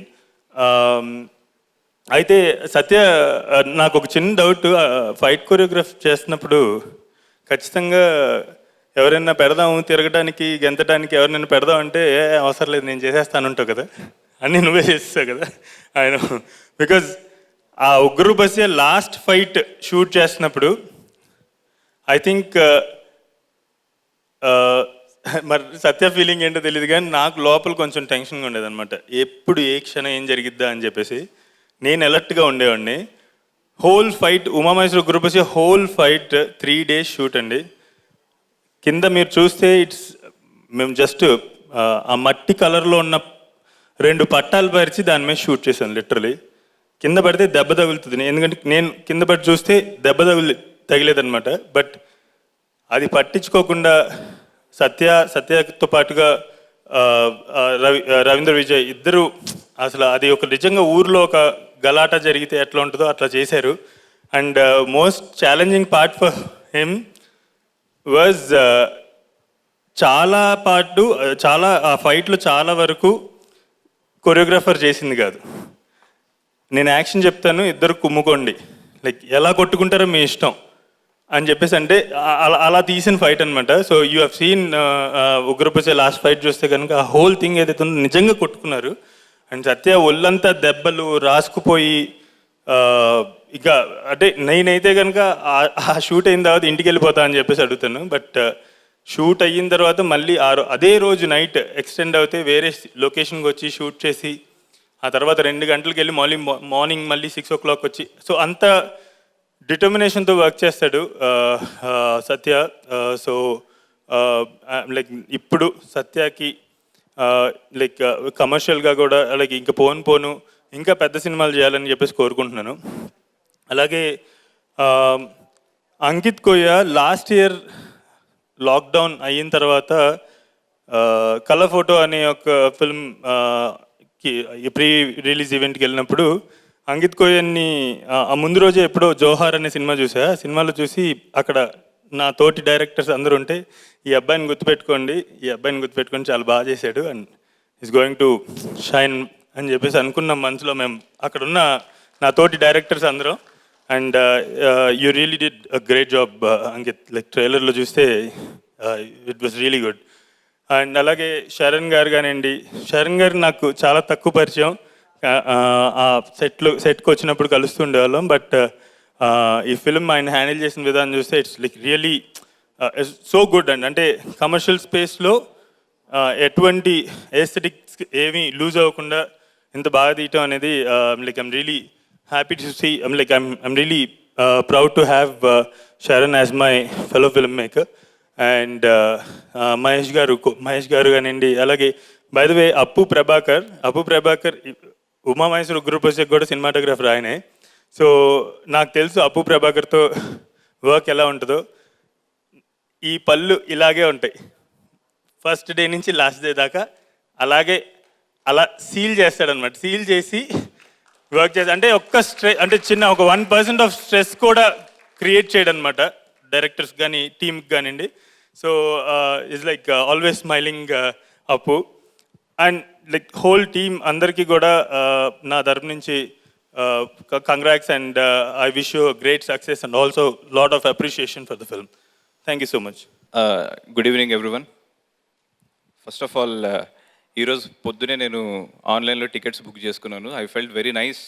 అయితే సత్య నాకు ఒక చిన్న డౌట్, ఫైట్ కొరియోగ్రాఫ్ చేస్తున్నప్పుడు ఖచ్చితంగా ఎవరైనా పెడదాము తిరగడానికి గెంతడానికి ఎవరినైనా పెడదాం అంటే అవసరం లేదు నేను చేసేస్తాను ఉంటావు కదా, అన్నీ నువ్వే చేస్తావు కదా ఆయన. బికాజ్ ఆ ఉగ్రు బస్య లాస్ట్ ఫైట్ షూట్ చేస్తున్నప్పుడు ఐ థింక్ మరి సత్య ఫీలింగ్ ఏంటో తెలియదు కానీ నాకు లోపల కొంచెం టెన్షన్గా ఉండేది అనమాట. ఎప్పుడు ఏ క్షణం ఏం జరిగిద్దా అని చెప్పేసి నేను అలర్ట్గా ఉండేవాడిని. హోల్ ఫైట్ ఉమామహేశ్వర గ్రూప్ వచ్చి హోల్ ఫైట్ 3 days షూట్ అండి. కింద మీరు చూస్తే మేము జస్ట్ ఆ మట్టి కలర్లో ఉన్న 2 పట్టాలు పరిచి దాని మీద షూట్ చేశాను. లిటరలీ కింద పడితే దెబ్బ తగులుతుంది, ఎందుకంటే నేను కింద పడి చూస్తే దెబ్బ తగిలేదనమాట. బట్ అది పట్టించుకోకుండా సత్యతో పాటుగా రవీంద్ర విజయ్ ఇద్దరు అసలు అది ఒక నిజంగా ఊర్లో ఒక గలాటా జరిగితే ఎట్లా ఉంటుందో అట్లా చేశారు. And most challenging part for him was చాలా ఆ ఫైట్లో చాలా వరకు కొరియోగ్రాఫర్ చేసింది కాదు. నేను యాక్షన్ చెప్తాను, ఇద్దరు కుమ్ముకోండి, లైక్ ఎలా కొట్టుకుంటారో మీ ఇష్టం అని చెప్పేసి అంటే అలా తీసిన ఫైట్ అనమాట. సో యూ హ్యావ్ సీన్ ఉగ్రపసే లాస్ట్ ఫైట్ చూస్తే కనుక ఆ హోల్ థింగ్ ఏదైతే ఉందో నిజంగా కొట్టుకున్నారు. అండ్ సత్య ఒళ్ళంతా దెబ్బలు రాసుకుపోయి ఇక అంటే నేనైతే కనుక ఆ షూట్ అయిన తర్వాత ఇంటికి వెళ్ళిపోతా అని చెప్పేసి అడుగుతాను. బట్ షూట్ అయిన తర్వాత మళ్ళీ అదే రోజు నైట్ ఎక్స్టెండ్ అవుతే వేరే లొకేషన్కి వచ్చి షూట్ చేసి ఆ తర్వాత 2 గంటలకు వెళ్ళి మార్నింగ్ మళ్ళీ 6 o'clock వచ్చి, సో అంత డిటర్మినేషన్తో వర్క్ చేస్తాడు సత్య. సో లైక్ ఇప్పుడు సత్యకి లైక్ కమర్షియల్గా కూడా లైక్ ఇంకా పోను ఇంకా పెద్ద సినిమాలు చేయాలని చెప్పేసి కోరుకుంటున్నాను. అలాగే అంకిత్ కొయ్య లాస్ట్ ఇయర్ లాక్డౌన్ అయిన తర్వాత కలర్ ఫోటో అనే ఒక ఫిల్మ్ ప్రీ రిలీజ్ ఈవెంట్కి వెళ్ళినప్పుడు అంకిత్ కొయ్యన్ని ఆ ముందు రోజే ఎప్పుడో జోహార్ అనే సినిమా చూసా. ఆ సినిమాలో చూసి అక్కడ నా తోటి డైరెక్టర్స్ అందరూ ఉంటే ఈ అబ్బాయిని గుర్తుపెట్టుకొని చాలా బాగా చేశాడు and is going to shine అని చెప్పేసి అనుకున్నాం మనసులో మేము అక్కడ ఉన్న నా తోటి డైరెక్టర్స్ అందరూ. And you really did a great job Ankit, like ట్రైలర్లో చూస్తే it was really good. And అలాగే శరణ్ గారు కానివ్వండి, శరణ్ గారు నాకు చాలా తక్కువ పరిచయం, ఆ సెట్కి వచ్చినప్పుడు కలుస్తూ ఉండేవాళ్ళం. బట్ ఈ ఫిల్మ్ ఆయన హ్యాండిల్ చేసిన విధానం చూస్తే it's like really so good and అంటే కమర్షియల్ స్పేస్లో ఎటువంటి ఎస్థెటిక్స్ ఏమీ లూజ్ అవ్వకుండా ఇంత బాగా తీయటం అనేది like I'm really happy to see. I'm really proud to have Sharan as my fellow film maker. And Mahesh గారు కానివ్వండి, అలాగే by the way Appu Prabhakar Umamaheswara group కూడా సినిమాటోగ్రాఫర్ ఆయనే. సో నాకు తెలుసు అప్పు ప్రభాకర్తో వర్క్ ఎలా ఉంటుందో. ఈ పళ్ళు ఇలాగే ఉంటాయి ఫస్ట్ డే నుంచి లాస్ట్ డే దాకా, అలా సీల్ చేస్తాడనమాట. సీల్ చేసి వర్క్ చేసి అంటే అంటే చిన్న ఒక 1% ఆఫ్ స్ట్రెస్ కూడా క్రియేట్ చేయడం అనమాట డైరెక్టర్స్ కానీ టీమ్కి కానివ్వండి. So it's like always smiling అప్పు. అండ్ లైక్ హోల్ టీమ్ అందరికీ కూడా నా తరపు నుంచి congrats and I wish you great success and also lot of appreciation for the film. Thank you so much.
Good evening everyone. First of all ఈరోజు పొద్దునే నేను ఆన్లైన్లో టికెట్స్ బుక్ చేసుకున్నాను. I felt very nice.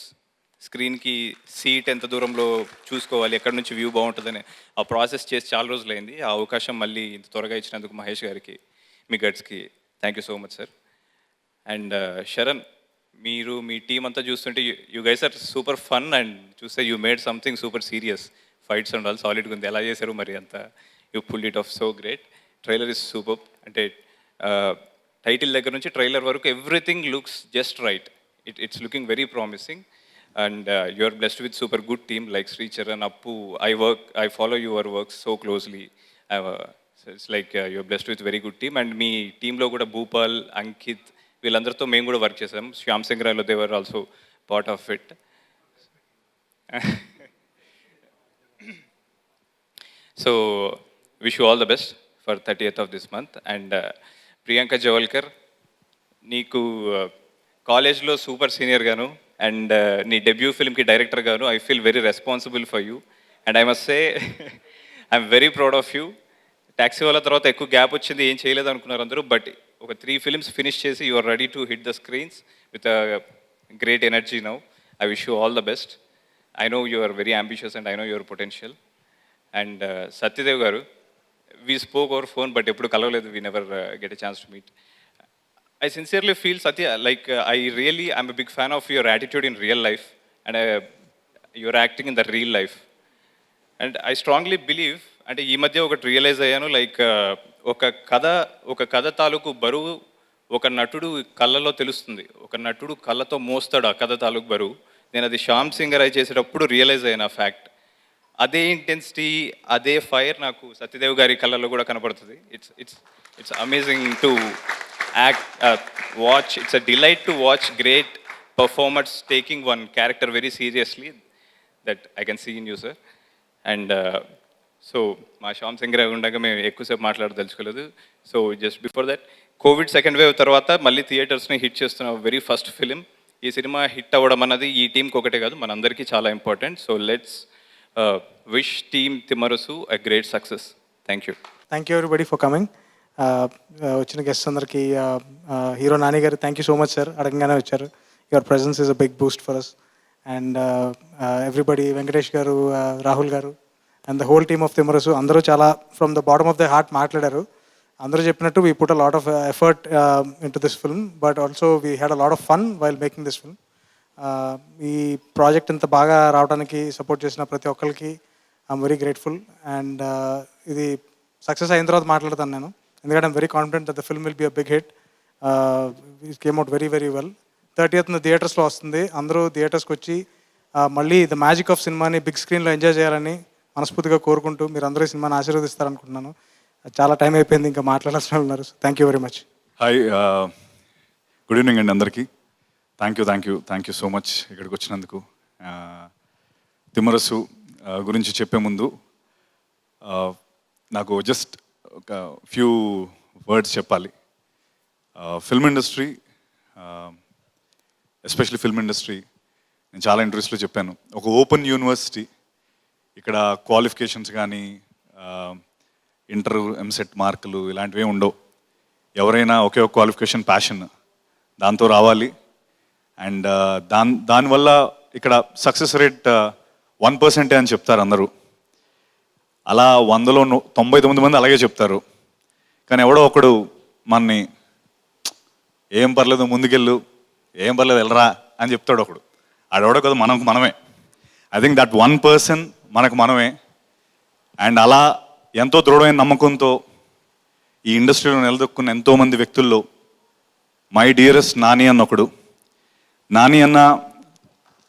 స్క్రీన్కి సీట్ ఎంత దూరంలో చూసుకోవాలి, ఎక్కడి నుంచి వ్యూ బాగుంటుందని ఆ ప్రాసెస్ చేసి చాలా రోజులైంది. ఆ అవకాశం మళ్ళీ ఇంత త్వరగా ఇచ్చినందుకు మహేష్ గారికి, మీ గట్స్కి thank you so much sir. And Sharan, మీరు మీ టీం అంతా చూస్తుంటే you guys are super fun and చూస్తే you made something super serious. Fights and all సాలిడ్గా ఉంది. ఎలా చేశారు మరి అంతా? You pulled it off so great. Trailer is super. అంటే టైటిల్ దగ్గర నుంచి ట్రైలర్ వరకు everything looks just right. It's looking very promising. And you are blessed with super good team like Sri Charan, Appu. I follow your work so closely. So it's like you are blessed with very good team. And me team lo kuda Bhupal, Ankit, వీళ్ళందరితో మేము కూడా వర్క్ చేసాం. Shyam Singh రాయ్లో they were also part of it. So wish you all the best for 30th of this month. And Priyanka Jawalkar, నీకు కాలేజ్లో సూపర్ సీనియర్ గాను అండ్ నీ డెబ్యూ ఫిల్మ్కి డైరెక్టర్ గాను I feel very responsible for you and I must say I'm very proud of you. Taxi వాళ్ళ తర్వాత ఎక్కువ గ్యాప్ వచ్చింది, ఏం చేయలేదు అనుకున్నారు అందరూ, బట్ ఒక 3 films ఫినిష్ చేసి you are ready to hit the screens with great energy now. I wish you all the best. I know you are very ambitious and I know your potential. And Satyadev గారు, we spoke over phone but ఎప్పుడు కలవలేదు, we never get a chance to meet. I sincerely feel, Satya, like I'm a big fan of your attitude in real life and your acting in the real life. And I strongly believe, అంటే ఈ మధ్య ఒకటి రియలైజ్ అయ్యాను, లైక్ ఒక కథ తాలూకు బరువు ఒక నటుడు కళ్ళలో తెలుస్తుంది, ఒక నటుడు కళ్ళతో మోస్తాడు ఆ కథ తాలూకు బరువు. నేను అది శ్యామ్ సింగర్ అయి చేసేటప్పుడు రియలైజ్ అయ్యాను ఆ ఫ్యాక్ట్. అదే ఇంటెన్సిటీ, అదే ఫైర్ నాకు సత్యదేవ్ గారి కళ్ళలో కూడా కనపడుతుంది. It's amazing to act, watch. It's a delight to watch great performers taking one character very seriously that I can see in you, sir. And so మా శ్యామ్ సింగర్ ఉండగా మేము ఎక్కువసేపు మాట్లాడదలుచుకోలేదు. So just before that, Covid second wave తర్వాత మళ్ళీ థియేటర్స్ని హిట్ చేస్తున్న వెరీ ఫస్ట్ ఫిలిం. ఈ సినిమా హిట్ అవ్వడం అన్నది ఈ టీంకి ఒకటే కాదు, మనందరికీ చాలా important. So let's wish team Thimmarusu a great success. Thank you.
Thank you everybody for coming. వచ్చిన గెస్ట్ అందరికీ హీరో నాని గారు thank you so much sir, అడగంగానే వచ్చారు. Your presence is a big boost for us. And everybody, Venkatesh గారు, రాహుల్ గారు and the whole team of Timmarusu అందరూ చాలా from the bottom of the heart మాట్లాడారు. అందరూ చెప్పినట్టు we put a lot of effort in to this film, but also we had a lot of fun while making this film. ఈ ప్రాజెక్ట్ ఇంత బాగా రావడానికి సపోర్ట్ చేసిన ప్రతి ఒక్కరికి ఐఎమ్ వెరీ గ్రేట్ఫుల్. అండ్ ఇది సక్సెస్ అయిన తర్వాత మాట్లాడతాను నేను, ఎందుకంటే I'm very confident that the film will be a big hit. It came out very very well. 30th థియేటర్స్లో వస్తుంది. అందరూ థియేటర్స్కి వచ్చి మళ్ళీ ద మ్యాజిక్ ఆఫ్ సినిమాని బిగ్ స్క్రీన్లో ఎంజాయ్ చేయాలని మనస్ఫూర్తిగా కోరుకుంటూ మీరు అందరూ ఈ సినిమాని ఆశీర్వదిస్తారనుకుంటున్నాను. చాలా టైం అయిపోయింది, ఇంకా మాట్లాడాల్సిన ఉన్నారు. Thank you very much.
Hi, good evening అండి అందరికీ. థ్యాంక్ యూ సో మచ్ ఇక్కడికి వచ్చినందుకు. తిమ్మరసు గురించి చెప్పే ముందు నాకు జస్ట్ ఒక ఫ్యూ వర్డ్స్ చెప్పాలి. Film industry, especially film industry, నేను చాలా ఇంటర్వ్యూస్లో చెప్పాను, ఒక ఓపెన్ యూనివర్సిటీ. ఇక్కడ క్వాలిఫికేషన్స్ కానీ ఇంటర్ ఎంసెట్ మార్కులు ఇలాంటివి ఉండవు. ఎవరైనా ఒకే ఒక క్వాలిఫికేషన్, ప్యాషన్, దాంతో రావాలి. అండ్ దానివల్ల ఇక్కడ సక్సెస్ రేట్ 1% అని చెప్తారు అందరూ. అలా 100లో 99 మంది అలాగే చెప్తారు. కానీ ఎవడో ఒకడు మనని ఏం పర్లేదు ముందుకెళ్ళు, ఏం పర్లేదు వెళ్ళరా అని చెప్తాడు ఒకడు. ఆడెవడో కదా మనమే. ఐ థింక్ దట్ 1% మనకు మనమే. అండ్ అలా ఎంతో దృఢమైన నమ్మకంతో ఈ ఇండస్ట్రీలో నిలదొక్కున్న ఎంతోమంది వ్యక్తుల్లో మై డియరెస్ట్ నాని అన్న ఒకడు. నాని అన్న,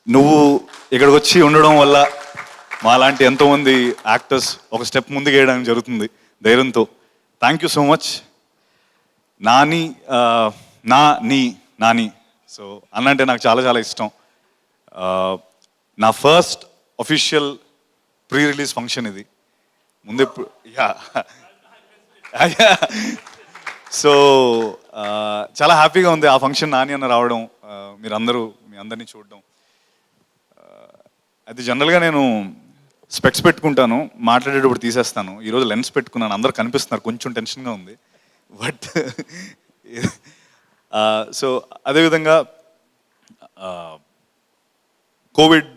నువ్వు ఇక్కడికి వచ్చి ఉండడం వల్ల మాలాంటి ఎంతోమంది యాక్టర్స్ ఒక స్టెప్ ముందుకు వేయడానికి జరుగుతుంది ధైర్యంతో. Thank you so much Nani. Nani so అన్నంటే నాకు చాలా చాలా ఇష్టం. నా first official pre release function ఇది. ముందే సో చాలా హ్యాపీగా ఉంది ఆ ఫంక్షన్ నాని అన్న రావడం, మీరందరూ మీ అందరినీ చూడడం. అది జనరల్గా నేను స్పెక్స్ పెట్టుకుంటాను, మాట్లాడేటప్పుడు తీసేస్తాను. ఈరోజు లెన్స్ పెట్టుకున్నాను, అందరూ కనిపిస్తున్నారు, కొంచెం టెన్షన్గా ఉంది. బట్ సో అదేవిధంగా కోవిడ్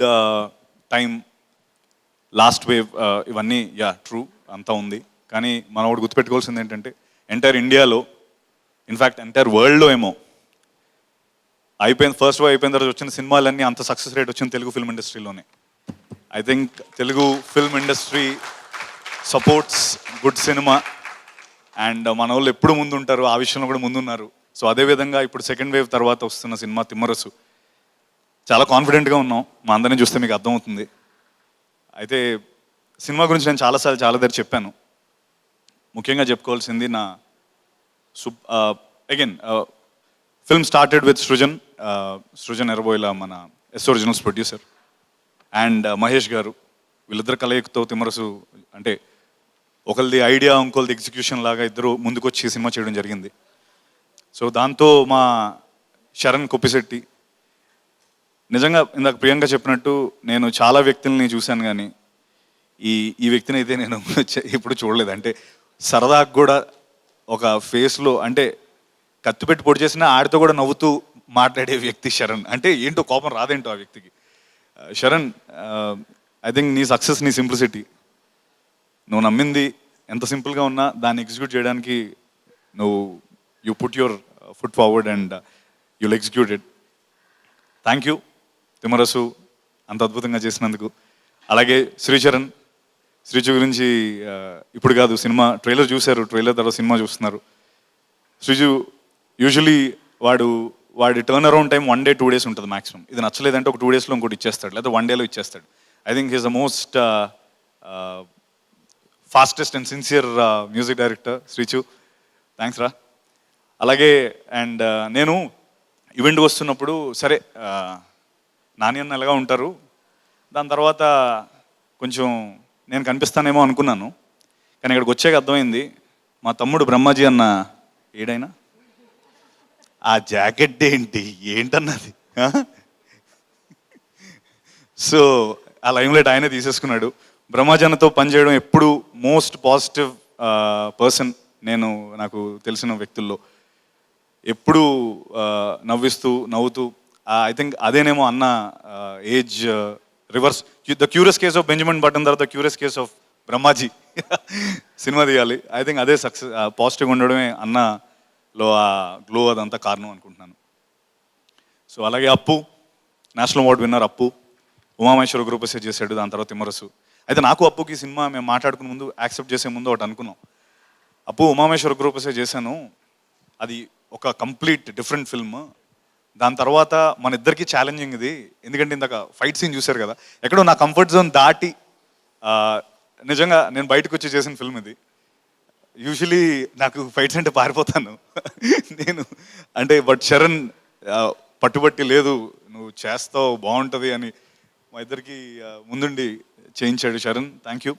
టైం, లాస్ట్ వేవ్, ఇవన్నీ ట్రూ అంతా ఉంది. కానీ మనం ఒకటి గుర్తుపెట్టుకోవాల్సింది ఏంటంటే ఎంటైర్ ఇండియాలో, ఇన్ఫ్యాక్ట్ ఎంటైర్ వరల్డ్లో ఏమో అయిపోయింది, ఫస్ట్ వేవ్ అయిపోయిన తర్వాత వచ్చిన సినిమాలన్నీ అంత సక్సెస్ రేట్ వచ్చింది తెలుగు ఫిల్మ్ ఇండస్ట్రీలోనే. I think Telugu film industry supports good cinema. And మన వాళ్ళు ఎప్పుడు ముందు ఉంటారు, ఆ విషయంలో కూడా ముందున్నారు. సో అదేవిధంగా ఇప్పుడు సెకండ్ వేవ్ తర్వాత వస్తున్న సినిమా తిమ్మరసు, చాలా కాన్ఫిడెంట్గా ఉన్నాం. మా అందరినీ చూస్తే మీకు అర్థమవుతుంది. అయితే సినిమా గురించి నేను చాలాసార్లు చాలా దగ్గర చెప్పాను. ముఖ్యంగా చెప్పుకోవాల్సింది నా again film started with Srujan Yerrabolu మన S originals producer, and Mahesh గారు. వీళ్ళిద్దరు కలయికతో తిమ్మరసు అంటే ఒకరిది ఐడియా, ఇంకొకరిది ఎగ్జిక్యూషన్ లాగా ఇద్దరు ముందుకొచ్చి సినిమా చేయడం జరిగింది. సో దాంతో మా శరణ్ కొప్పిశెట్టి, నిజంగా ఇందాక ప్రియాంక చెప్పినట్టు నేను చాలా వ్యక్తుల్ని చూశాను, కానీ ఈ వ్యక్తిని అయితే నేను ఇప్పుడు చూడలేదు. అంటే సరదాకు కూడా ఒక ఫేస్లో అంటే కత్తి పెట్టి పొడి చేసినా ఆడితో కూడా నవ్వుతూ మాట్లాడే వ్యక్తి శరణ్. అంటే ఏంటో కోపం రాదేంటో ఆ వ్యక్తికి. శరణ్, ఐ థింక్ నీ సక్సెస్ నీ సింప్లిసిటీ. నువ్వు నమ్మింది ఎంత సింపుల్గా ఉన్నా దాన్ని ఎగ్జిక్యూట్ చేయడానికి you put your foot forward and you'll executed. Thank you Timmarusu అంత అద్భుతంగా చేసినందుకు. అలాగే శ్రీచరణ్, శ్రీచు గురించి ఇప్పుడు కాదు, సినిమా ట్రైలర్ చూశారు, ట్రైలర్ తర్వాత సినిమా చూస్తున్నారు. శ్రీజు యూజువలీ వాడి turn around time 1 day 2 days ఉంటుంది మ్యాక్సిమం. ఇది నచ్చలేదంటే ఒక 2 daysలో ఇంకోటి ఇచ్చేస్తాడు, లేదా 1 dayలో ఇచ్చేస్తాడు. I think he's the most fastest and sincere music director Srichu. Thanks రా. అలాగే అండ్ నేను ఈవెంట్ వస్తున్నప్పుడు సరే నాని అన్న ఎలాగా ఉంటారు, దాని తర్వాత కొంచెం నేను కనిపిస్తానేమో అనుకున్నాను, కానీ ఇక్కడికి వచ్చాక అర్థమైంది మా తమ్ముడు బ్రహ్మాజీ అన్న ఏడైనా ఆ జాకెట్ ఏంటన్నది. సో ఆ లైమ్లైట్ ఆయనే తీసేసుకున్నాడు. బ్రహ్మాజన్నతో పనిచేయడం ఎప్పుడు మోస్ట్ పాజిటివ్ పర్సన్ నాకు తెలిసిన వ్యక్తుల్లో. ఎప్పుడు నవ్వుతూ ఐ థింక్ అదేనేమో అన్న age reverse. The curious case of Benjamin Button తర్వాత క్యూరియస్ కేస్ ఆఫ్ బ్రహ్మాజీ సినిమా తీయాలి. ఐ థింక్ అదే సక్సెస్, పాజిటివ్గా ఉండడమే అన్నలో ఆ గ్లో అదంతా కారణం అనుకుంటున్నాను. సో అలాగే అప్పు, నేషనల్ అవార్డు విన్నర్ అప్పు, ఉమామేశ్వర గ్రూపసే చేశాడు, దాని తర్వాత తిమ్మరసు. అయితే నాకు అప్పుకి సినిమా మేము మాట్లాడుకునే ముందు, యాక్సెప్ట్ చేసే ముందు ఒకటి అనుకున్నాం, అప్పు ఉమామేశ్వర గ్రూపసే చేశాను, అది ఒక కంప్లీట్ డిఫరెంట్ ఫిల్మ్, దాని తర్వాత మన ఇద్దరికి ఛాలెంజింగ్ ఇది, ఎందుకంటే ఇందాక ఫైట్ సీన్ చూశారు కదా, ఎక్కడో నా కంఫర్ట్ జోన్ దాటి నిజంగా నేను బయటకు వచ్చి చేసిన ఫిల్మ్ ఇది. యూజువలీ నాకు ఫైట్స్ అంటే పారిపోతాను నేను, అంటే బట్ శరణ్ పట్టుబట్టి లేదు నువ్వు చేస్తావు బాగుంటుంది అని మా ఇద్దరికి ముందుండి చేయించాడు శరణ్. Thank you.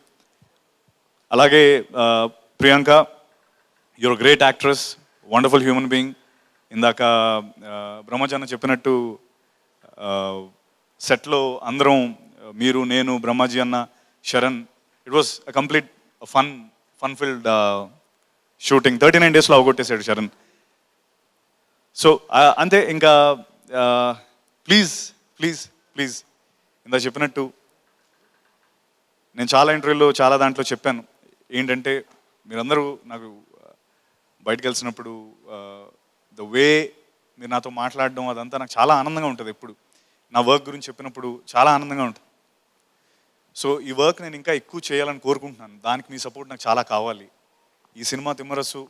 అలాగే Priyanka, your great actress, wonderful human being. ఇందాక బ్రహ్మజాన చెప్పినట్టు సెట్లో అందరం, మీరు, నేను, బ్రహ్మాజీ అన్న, Sharan, it was a complete fun filled shooting. 39 daysలో అవగొట్టేశాడు శరణ్. సో అంతే. ఇంకా ప్లీజ్ ప్లీజ్ ప్లీజ్ ఇందా చెప్పినట్టు నేను చాలా ఇంటర్వ్యూలో చాలా దాంట్లో చెప్పాను ఏంటంటే, మీరందరూ నాకు బయటకు కలిసినప్పుడు ద వే మీరు నాతో మాట్లాడడం అదంతా నాకు చాలా ఆనందంగా ఉంటుంది. ఎప్పుడు నా వర్క్ గురించి చెప్పినప్పుడు చాలా ఆనందంగా ఉంటుంది. సో ఈ వర్క్ నేను ఇంకా ఎక్కువ చేయాలని కోరుకుంటున్నాను. దానికి మీ సపోర్ట్ నాకు చాలా కావాలి. ఈ సినిమా తిమ్మరసు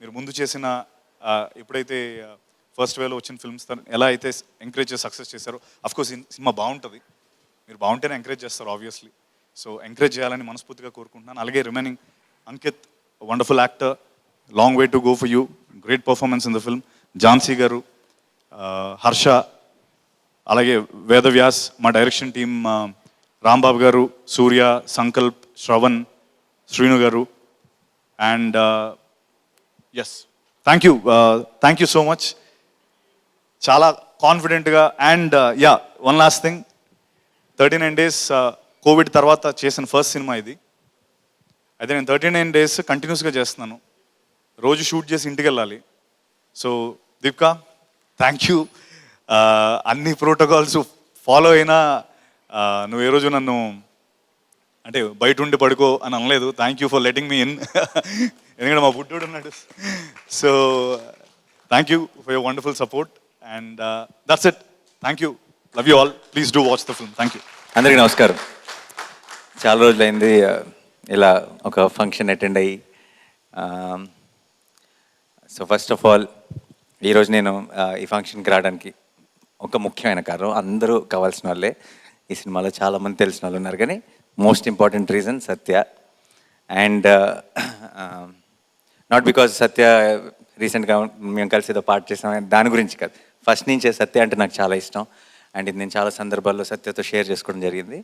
మీరు ముందు చేసిన ఎప్పుడైతే ఫస్ట్ వేలో వచ్చిన ఫిల్మ్స్ ఎలా అయితే ఎంకరేజ్ చేసి సక్సెస్ చేశారో, అఫ్కోర్స్ సినిమా బాగుంటుంది, మీరు బాగుంటేనే ఎంకరేజ్ చేస్తారు ఆబ్వియస్లీ. సో ఎంకరేజ్ చేయాలని మనస్ఫూర్తిగా కోరుకుంటున్నాను. అలాగే remaining Ankit, wonderful actor, long way to go for you, great performance in the film. Jhansi గారు, హర్ష, అలాగే వేదవ్యాస్, మా డైరెక్షన్ టీమ్ రాంబాబు గారు, సూర్య, సంకల్ప్, శ్రవణ్, శ్రీను గారు, and yes thank you so much. చాలా కాన్ఫిడెంట్గా. And one last thing, 39 days Covid తర్వాత చేసిన ఫస్ట్ సినిమా ఇది. అయితే నేను 39 days కంటిన్యూస్గా చేస్తున్నాను, రోజు షూట్ చేసి ఇంటికి వెళ్ళాలి. So Deepika, thank you. అన్ని ప్రోటోకాల్స్ ఫాలో అయినా నువ్వు ఏ రోజు నన్ను అంటే బయట ఉండి పడుకో అని అనలేదు. Thank you for letting me in, ఎందుకంటే మా బుడ్డోడు ఉన్నాడు. So thank you for your wonderful support and that's it. Thank you, love you all, please do watch the film. Thank you.
అందరికీ నమస్కారం. చాలా రోజులైంది ఇలా ఒక ఫంక్షన్ అటెండ్ అయ్యి. సో ఫస్ట్ ఆఫ్ ఆల్ ఈరోజు నేను ఈ ఫంక్షన్కి రావడానికి ఒక ముఖ్యమైన కారణం, అందరూ కావాల్సిన వాళ్ళే ఈ సినిమాలో చాలామంది తెలిసిన వాళ్ళు ఉన్నారు, కానీ most important reason Satya. And not because Satya రీసెంట్గా మేము కలిసి ఏదో పార్ట్ చేసాం దాని గురించి కాదు, ఫస్ట్ నుంచే సత్య అంటే నాకు చాలా ఇష్టం. అండ్ ఇది నేను చాలా సందర్భాల్లో సత్యతో షేర్ చేసుకోవడం జరిగింది.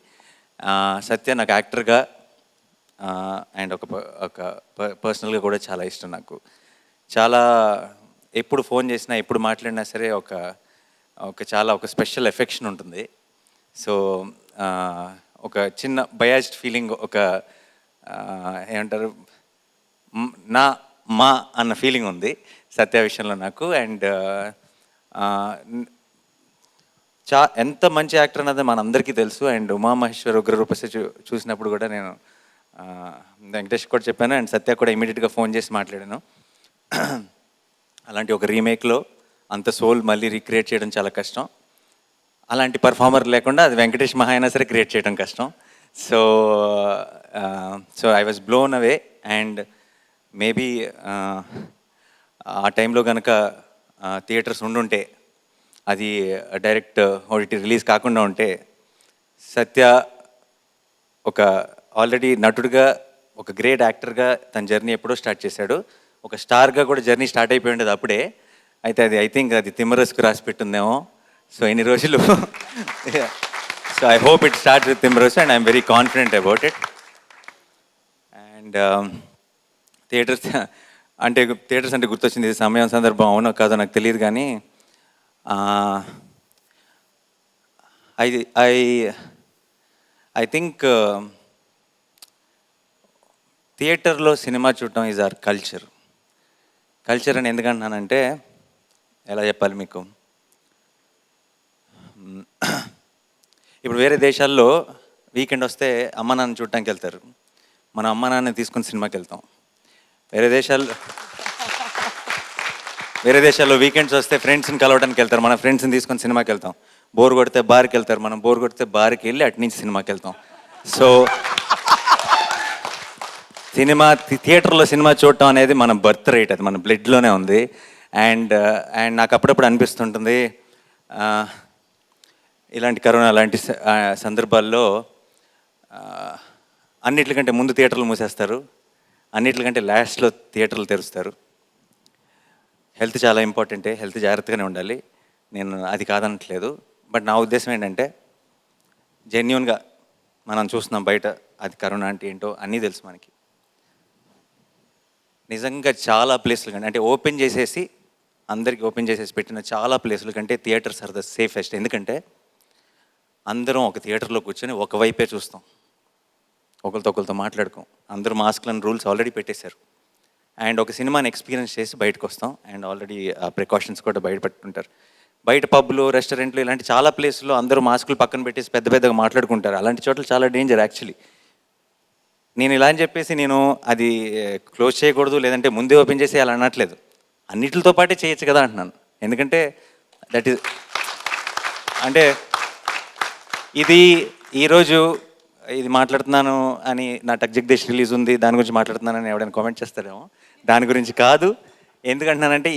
సత్య నాకు యాక్టర్గా అండ్ ఒక పర్సనల్గా కూడా చాలా ఇష్టం నాకు. చాలా ఎప్పుడు ఫోన్ చేసినా ఎప్పుడు మాట్లాడినా సరే ఒక స్పెషల్ ఎఫెక్షన్ ఉంటుంది. సో ఒక చిన్న బయాస్డ్ ఫీలింగ్, ఏమంటారు, మా అన్న ఫీలింగ్ ఉంది సత్య విషయంలో నాకు. అండ్ ఎంత మంచి యాక్టర్ అన్నది మనందరికీ తెలుసు. అండ్ ఉమామహేశ్వర్ ఉగ్రరూపసి చూసినప్పుడు కూడా నేను వెంకటేష్ కూడా చెప్పాను, అండ్ సత్య కూడా ఇమీడియట్గా ఫోన్ చేసి మాట్లాడాను. అలాంటి ఒక రీమేక్లో అంత సోల్ మళ్ళీ రీక్రియేట్ చేయడం చాలా కష్టం. అలాంటి పర్ఫార్మర్ లేకుండా అది వెంకటేష్ మహా అయినా సరే క్రియేట్ చేయడం కష్టం. So I was blown away. And maybe ఆ టైంలో కనుక థియేటర్స్ ఉండుంటే, అది డైరెక్ట్ ఓటీటీ రిలీజ్ కాకుండా ఉంటే, సత్య ఒక ఆల్రెడీ నటుడుగా ఒక గ్రేట్ యాక్టర్గా తన జర్నీ ఎప్పుడో స్టార్ట్ చేశాడు. ఒక స్టార్గా కూడా జర్నీ స్టార్ట్ అయిపోయి ఉండేది అప్పుడే. అయితే అది ఐ థింక్ అది తిమ్మరస్కు రాసి పెట్టిందేమో. సో ఎన్ని రోజులు so I hope it start with Thimmarusu and I'm very confident about it. And theatres అంటే గుర్తొచ్చింది, ఇది సమయం సందర్భం అవునో కాదో నాకు తెలియదు, కానీ ఐ థింక్ థియేటర్లో సినిమా చూడటం ఈజ్ అవర్ కల్చర్ అని ఎందుకంటున్నానంటే, ఎలా చెప్పాలి మీకు, ఇప్పుడు వేరే దేశాల్లో వీకెండ్ వస్తే అమ్మ నాన్న చూడటానికి వెళ్తారు, మన అమ్మ నాన్న తీసుకుని సినిమాకి వెళ్తాం. వేరే దేశాల్లో వీకెండ్స్ వస్తే ఫ్రెండ్స్ని కలవడానికి వెళ్తారు, మన ఫ్రెండ్స్ని తీసుకొని సినిమాకి వెళ్తాం. బోర్ కొడితే బార్కి వెళ్తారు, మనం బోర్ కొడితే బార్కి వెళ్ళి అటు నుంచి సినిమాకి వెళ్తాం. సో థియేటర్లో సినిమా చూడటం అనేది మన బర్త్ రేట్, అది మన బ్లడ్లోనే ఉంది. అండ్ నాకు అప్పుడప్పుడు అనిపిస్తుంటుంది, ఇలాంటి కరోనా లాంటి సందర్భాల్లో అన్నిటికంటే ముందు థియేటర్లు మూసేస్తారు, అన్నిటికంటే లాస్ట్లో థియేటర్లు తెరుస్తారు. హెల్త్ చాలా ఇంపార్టెంటే, హెల్త్ జాగ్రత్తగానే ఉండాలి, నేను అది కాదనట్లేదు. బట్ నా ఉద్దేశం ఏంటంటే, జెన్యున్గా మనం చూస్తున్నాం బయట, అది కరోనా అంటే ఏంటో అన్నీ తెలుసు మనకి. నిజంగా చాలా ప్లేసులు కంటే, అంటే అందరికీ ఓపెన్ చేసేసి పెట్టిన చాలా ప్లేసుల కంటే థియేటర్స్ ఆర్ ద సేఫెస్ట్. ఎందుకంటే అందరం ఒక థియేటర్లో కూర్చొని ఒకవైపే చూస్తాం, ఒకరితో మాట్లాడుకోం, అందరూ మాస్క్లను రూల్స్ ఆల్రెడీ పెట్టేశారు. అండ్ ఒక సినిమాని ఎక్స్పీరియన్స్ చేసి బయటకు వస్తాం, అండ్ ఆల్రెడీ ఆ ప్రికాషన్స్ కూడా బయట పెట్టుకుంటారు. బయట పబ్లు, రెస్టారెంట్లు, ఇలాంటి చాలా ప్లేసుల్లో అందరూ మాస్కులు పక్కన పెట్టేసి పెద్దగా మాట్లాడుకుంటారు. అలాంటి చోట్ల చాలా డేంజర్ యాక్చువల్లీ. నేను ఇలా అని చెప్పేసి నేను అది క్లోజ్ చేయకూడదు, లేదంటే ముందే ఓపెన్ చేసి అలా అనట్లేదు, అన్నిటితో పాటే చేయొచ్చు కదా అంటున్నాను. ఎందుకంటే దట్ ఈస్ అంటే ఈరోజు ఇది మాట్లాడుతున్నాను అని, నా టక్ జగదీష్ రిలీజ్ ఉంది దాని గురించి మాట్లాడుతున్నానని ఎవడైనా కామెంట్ చేస్తారేమో, దాని గురించి కాదు. ఎందుకంటున్నానంటే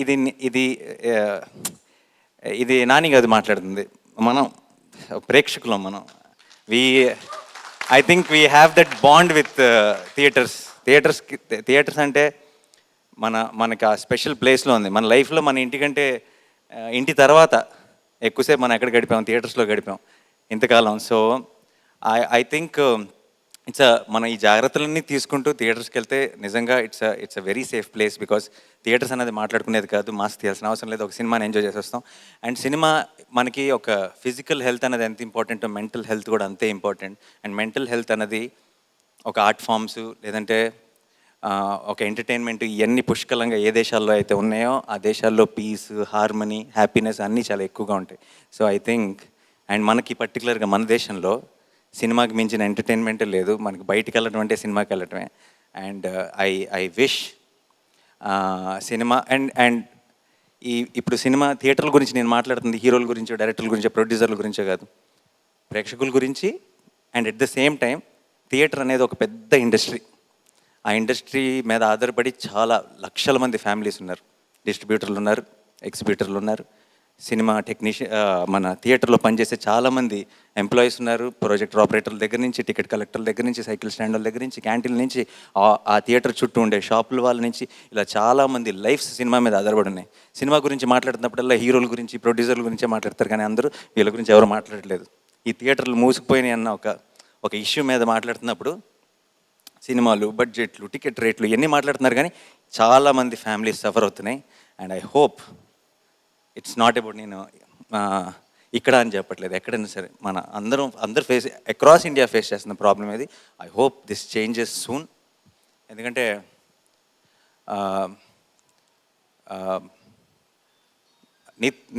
ఇది నాని కాదు మాట్లాడుతుంది, మనం ప్రేక్షకులం. I think we have that bond with theatres అంటే మనకి ఆ స్పెషల్ ప్లేస్లో ఉంది మన లైఫ్లో. మన ఇంటి తర్వాత ఎక్కువసేపు మనం ఎక్కడ గడిపాం, థియేటర్స్లో గడిపాం ఇంతకాలం. సో ఐ థింక్ మనం ఈ జాగ్రత్తలన్నీ తీసుకుంటూ థియేటర్స్కి వెళ్తే నిజంగా it's a very safe place. Because theatres అనేది మాట్లాడుకునేది కాదు, మాస్క్ తీయాల్సిన అవసరం లేదు, ఒక సినిమాని ఎంజాయ్ చేసి వస్తాం. అండ్ సినిమా మనకి ఒక ఫిజికల్ హెల్త్ అనేది ఎంత ఇంపార్టెంటో మెంటల్ హెల్త్ కూడా అంతే ఇంపార్టెంట్. అండ్ మెంటల్ హెల్త్ అనేది ఒక ఆర్ట్ ఫామ్స్, లేదంటే ఒక ఎంటర్టైన్మెంట్, ఇవన్నీ పుష్కలంగా ఏ దేశాల్లో అయితే ఉన్నాయో ఆ దేశాల్లో పీస్, హార్మనీ, హ్యాపీనెస్ అన్నీ చాలా ఎక్కువగా ఉంటాయి. సో ఐ థింక్, అండ్ మనకి పర్టికులర్గా మన దేశంలో సినిమాకి మించిన ఎంటర్టైన్మెంటే లేదు, మనకి బయటికి వెళ్ళటం అంటే సినిమాకి వెళ్ళటమే. అండ్ ఐ విష్ సినిమా అండ్ ఇప్పుడు సినిమా థియేటర్ల గురించి నేను మాట్లాడుతుంది హీరోల గురించో, డైరెక్టర్ల గురించో, ప్రొడ్యూసర్ల గురించో కాదు, ప్రేక్షకుల గురించి. And at the same time theatre అనేది ఒక పెద్ద ఇండస్ట్రీ. ఆ ఇండస్ట్రీ మీద ఆధారపడి చాలా లక్షల మంది ఫ్యామిలీస్ ఉన్నారు, డిస్ట్రిబ్యూటర్లు ఉన్నారు, ఎగ్జిబ్యూటర్లు ఉన్నారు, సినిమా మన థియేటర్లో పనిచేసే చాలామంది ఎంప్లాయీస్ ఉన్నారు. ప్రొజెక్టర్ ఆపరేటర్ల దగ్గర నుంచి, టికెట్ కలెక్టర్ల దగ్గర నుంచి, సైకిల్ స్టాండ్ల దగ్గర నుంచి, క్యాంటీన్ల నుంచి, ఆ థియేటర్ చుట్టూ ఉండే షాపుల వాళ్ళ నుంచి, ఇలా చాలామంది లైఫ్స్ సినిమా మీద ఆధారపడి ఉన్నాయి. సినిమా గురించి మాట్లాడుతున్నప్పుడల్లా హీరోల గురించి, ప్రొడ్యూసర్ల గురించే మాట్లాడతారు, కానీ అందరూ వీళ్ళ గురించి ఎవరు మాట్లాడట్లేదు. ఈ థియేటర్లు మూసుకుపోయినాయి అన్న ఒక ఇష్యూ మీద మాట్లాడుతున్నప్పుడు సినిమాలు, బడ్జెట్లు, టికెట్ రేట్లు ఇవన్నీ మాట్లాడుతున్నారు, కానీ చాలామంది ఫ్యామిలీస్ సఫర్ అవుతున్నాయి. And I hope it's not about నేను ఇక్కడ అని చెప్పట్లేదు, ఎక్కడైనా సరే మన అందరూ అక్రాస్ ఇండియా ఫేస్ చేస్తున్న ప్రాబ్లం ఇది. I hope this changes soon. ఎందుకంటే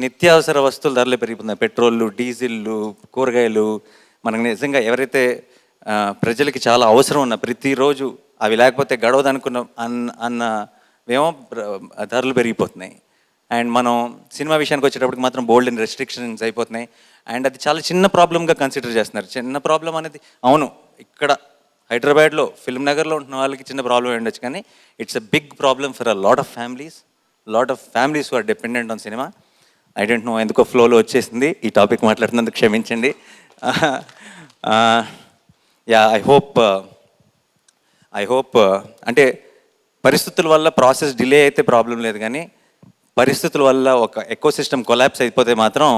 నిత్యావసర వస్తువుల ధరలు పెరిగిపోతున్నాయి. పెట్రోళ్ళు, డీజిళ్ళు, కూరగాయలు. మనకు నిజంగా ఎవరైతే ప్రజలకి చాలా అవసరం ఉన్న ప్రతిరోజు అవి లేకపోతే గడవదనుకున్న అన్నవేమో ధరలు పెరిగిపోతున్నాయి. అండ్ మనం సినిమా విషయానికి వచ్చేటప్పటికి మాత్రం బోల్డ్ అండ్ రెస్ట్రిక్షన్స్ అయిపోతున్నాయి. అండ్ అది చాలా చిన్న ప్రాబ్లంగా కన్సిడర్ చేస్తున్నారు. చిన్న ప్రాబ్లం అనేది అవును, ఇక్కడ హైదరాబాద్లో ఫిల్మ్ నగర్లో ఉంటున్న వాళ్ళకి చిన్న ప్రాబ్లం ఉండొచ్చు, కానీ it's a big problem for a lot of families who are dependent on cinema. I don't know ఎందుకో ఫ్లోలో వచ్చేసింది, ఈ టాపిక్ మాట్లాడుతున్నందుకు క్షమించండి. యా ఐ హోప్ అంటే పరిస్థితుల వల్ల ప్రాసెస్ డిలే అయితే ప్రాబ్లం లేదు, కానీ పరిస్థితుల వల్ల ఒక ఎకో సిస్టమ్ కొలాప్స్ అయిపోతే మాత్రం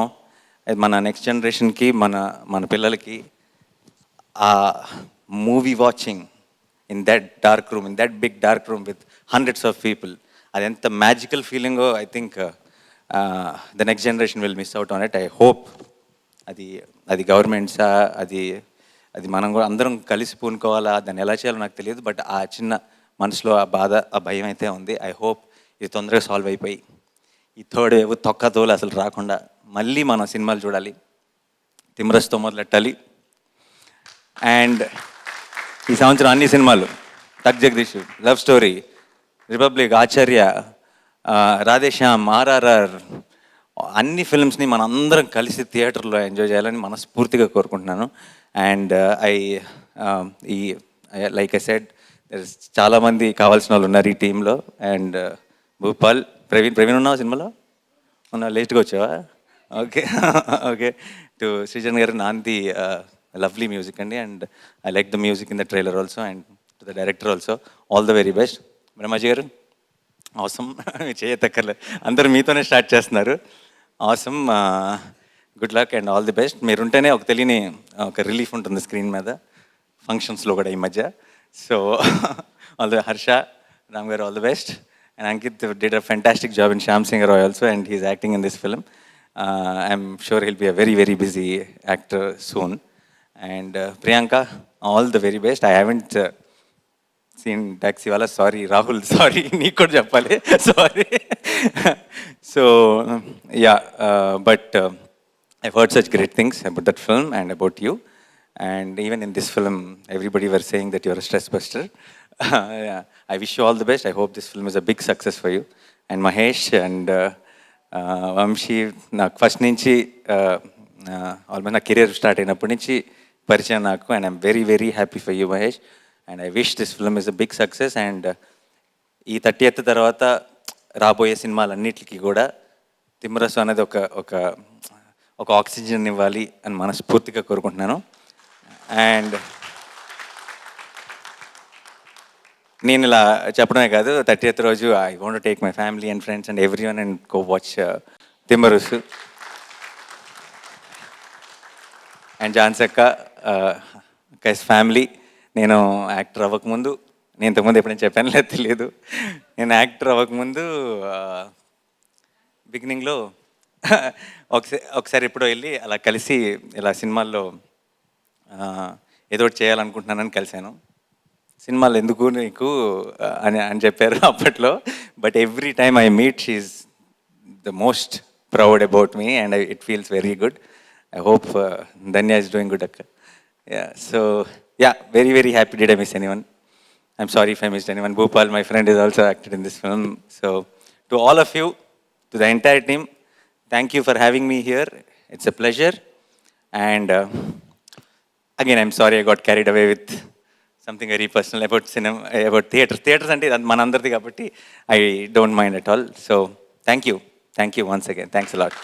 మన నెక్స్ట్ జనరేషన్కి, మన పిల్లలకి ఆ movie watching in that dark room, in that big dark room with hundreds of people, అది ఎంత మ్యాజికల్ ఫీలింగో I think the next generation will miss out on it. I hope అది గవర్నమెంట్సా, అది మనం కూడా అందరం కలిసి పూనుకోవాలా, దాన్ని ఎలా చేయాలో నాకు తెలియదు. బట్ ఆ చిన్న మనసులో ఆ బాధ, ఆ భయం అయితే ఉంది. ఐ హోప్ ఇది తొందరగా సాల్వ్ అయిపోయి ఈ థర్డ్ వేవ్ తొక్కతోలు అసలు రాకుండా మళ్ళీ మనం సినిమాలు చూడాలి, తిమ్రస్తో మొదలెట్టాలి. అండ్ ఈ సంవత్సరం అన్ని సినిమాలు, తగ్ జగదీష్, లవ్ స్టోరీ, రిపబ్లిక్, ఆచార్య, రాధేశ్యామ్, RRR, అన్ని ఫిల్మ్స్ని మనం అందరం కలిసి థియేటర్లో ఎంజాయ్ చేయాలని మనస్ఫూర్తిగా కోరుకుంటున్నాను. అండ్ లైక్ ఐ సెడ్, చాలామంది కావాల్సిన వాళ్ళు ఉన్నారు ఈ టీంలో. అండ్ భూపాల్, ప్రవీణ్ ఉన్నావా సినిమాలో? ఉన్నావు, లేట్గా వచ్చావా? ఓకే. టు శ్రీజన్ గారు, నాంది లవ్లీ మ్యూజిక్ అండి. And I like the music in the trailer also. And to the director also all the very best. Brahmaji గారు అవసరం చేయతక్కర్లేదు, అందరూ మీతోనే స్టార్ట్ చేస్తున్నారు. అవసరం, good luck and all the best. మీరుంటేనే ఒక తెలియని ఒక రిలీఫ్ ఉంటుంది స్క్రీన్ మీద, ఫంక్షన్స్లో కూడా ఈ మధ్య. So all the Harsha, Ram గారు, all the best. And Ankit did a fantastic job in Shyam Singh Roy also, and he's acting in this film. I'm sure he'll be a very, very busy actor soon. And Priyanka, all the very best. I haven't seen Taxi Wala. Sorry, Rahul. Sorry, neeku kuda cheppali. Sorry. So yeah, but I've heard such great things about that film and about you. And even in this film, everybody were saying that you're a stress buster. Yeah. I wish you all the best. I hope this film is a big success for you. And Mahesh and Vamshi, నాకు ఫస్ట్ నుంచి ఆల్మోస్ట్ నా కెరీర్ స్టార్ట్ అయినప్పటి నుంచి పరిచయం నాకు. And I'm very very happy for you Mahesh. And I wish this film is a big success. And ఈ 30th తర్వాత రాబోయే సినిమాలన్నిటికీ కూడా తిమ్మరసు అనేది ఒక ఆక్సిజన్ ఇవ్వాలి అని మనస్ఫూర్తిగా కోరుకుంటున్నాను. అండ్ నేను ఇలా చెప్పడమే కాదు, 30th రోజు I want to take my family and friends and every one and go watch Thimmarusu. And జాన్సక్క కైస్ ఫ్యామిలీ. నేను యాక్టర్ అవ్వకముందు, నేను ఇంతకుముందు ఎప్పుడైనా చెప్పాను లేదు తెలియదు, నేను యాక్టర్ అవ్వకముందు బిగినింగ్లో ఒకసారి ఎప్పుడో వెళ్ళి అలా కలిసి ఇలా సినిమాల్లో ఏదో ఒకటి చేయాలనుకుంటున్నానని కలిశాను. సినిమాలు ఎందుకు నీకు అని చెప్పారు అప్పట్లో. But every time I meet she's the most proud about me and it feels very good. I hope Dhanya is doing good అక్క. So yeah, very very happy. Did I miss anyone? I'm sorry if I missed anyone. Bhupal, my friend, is also acted in this film. So to all of you, to the entire team, thank you for having me here. It's a pleasure. And again, I'm sorry I got carried away with something very personal about cinema, about theaters ante manandardi kabatti I don't mind at all. So thank you once again. Thanks a lot.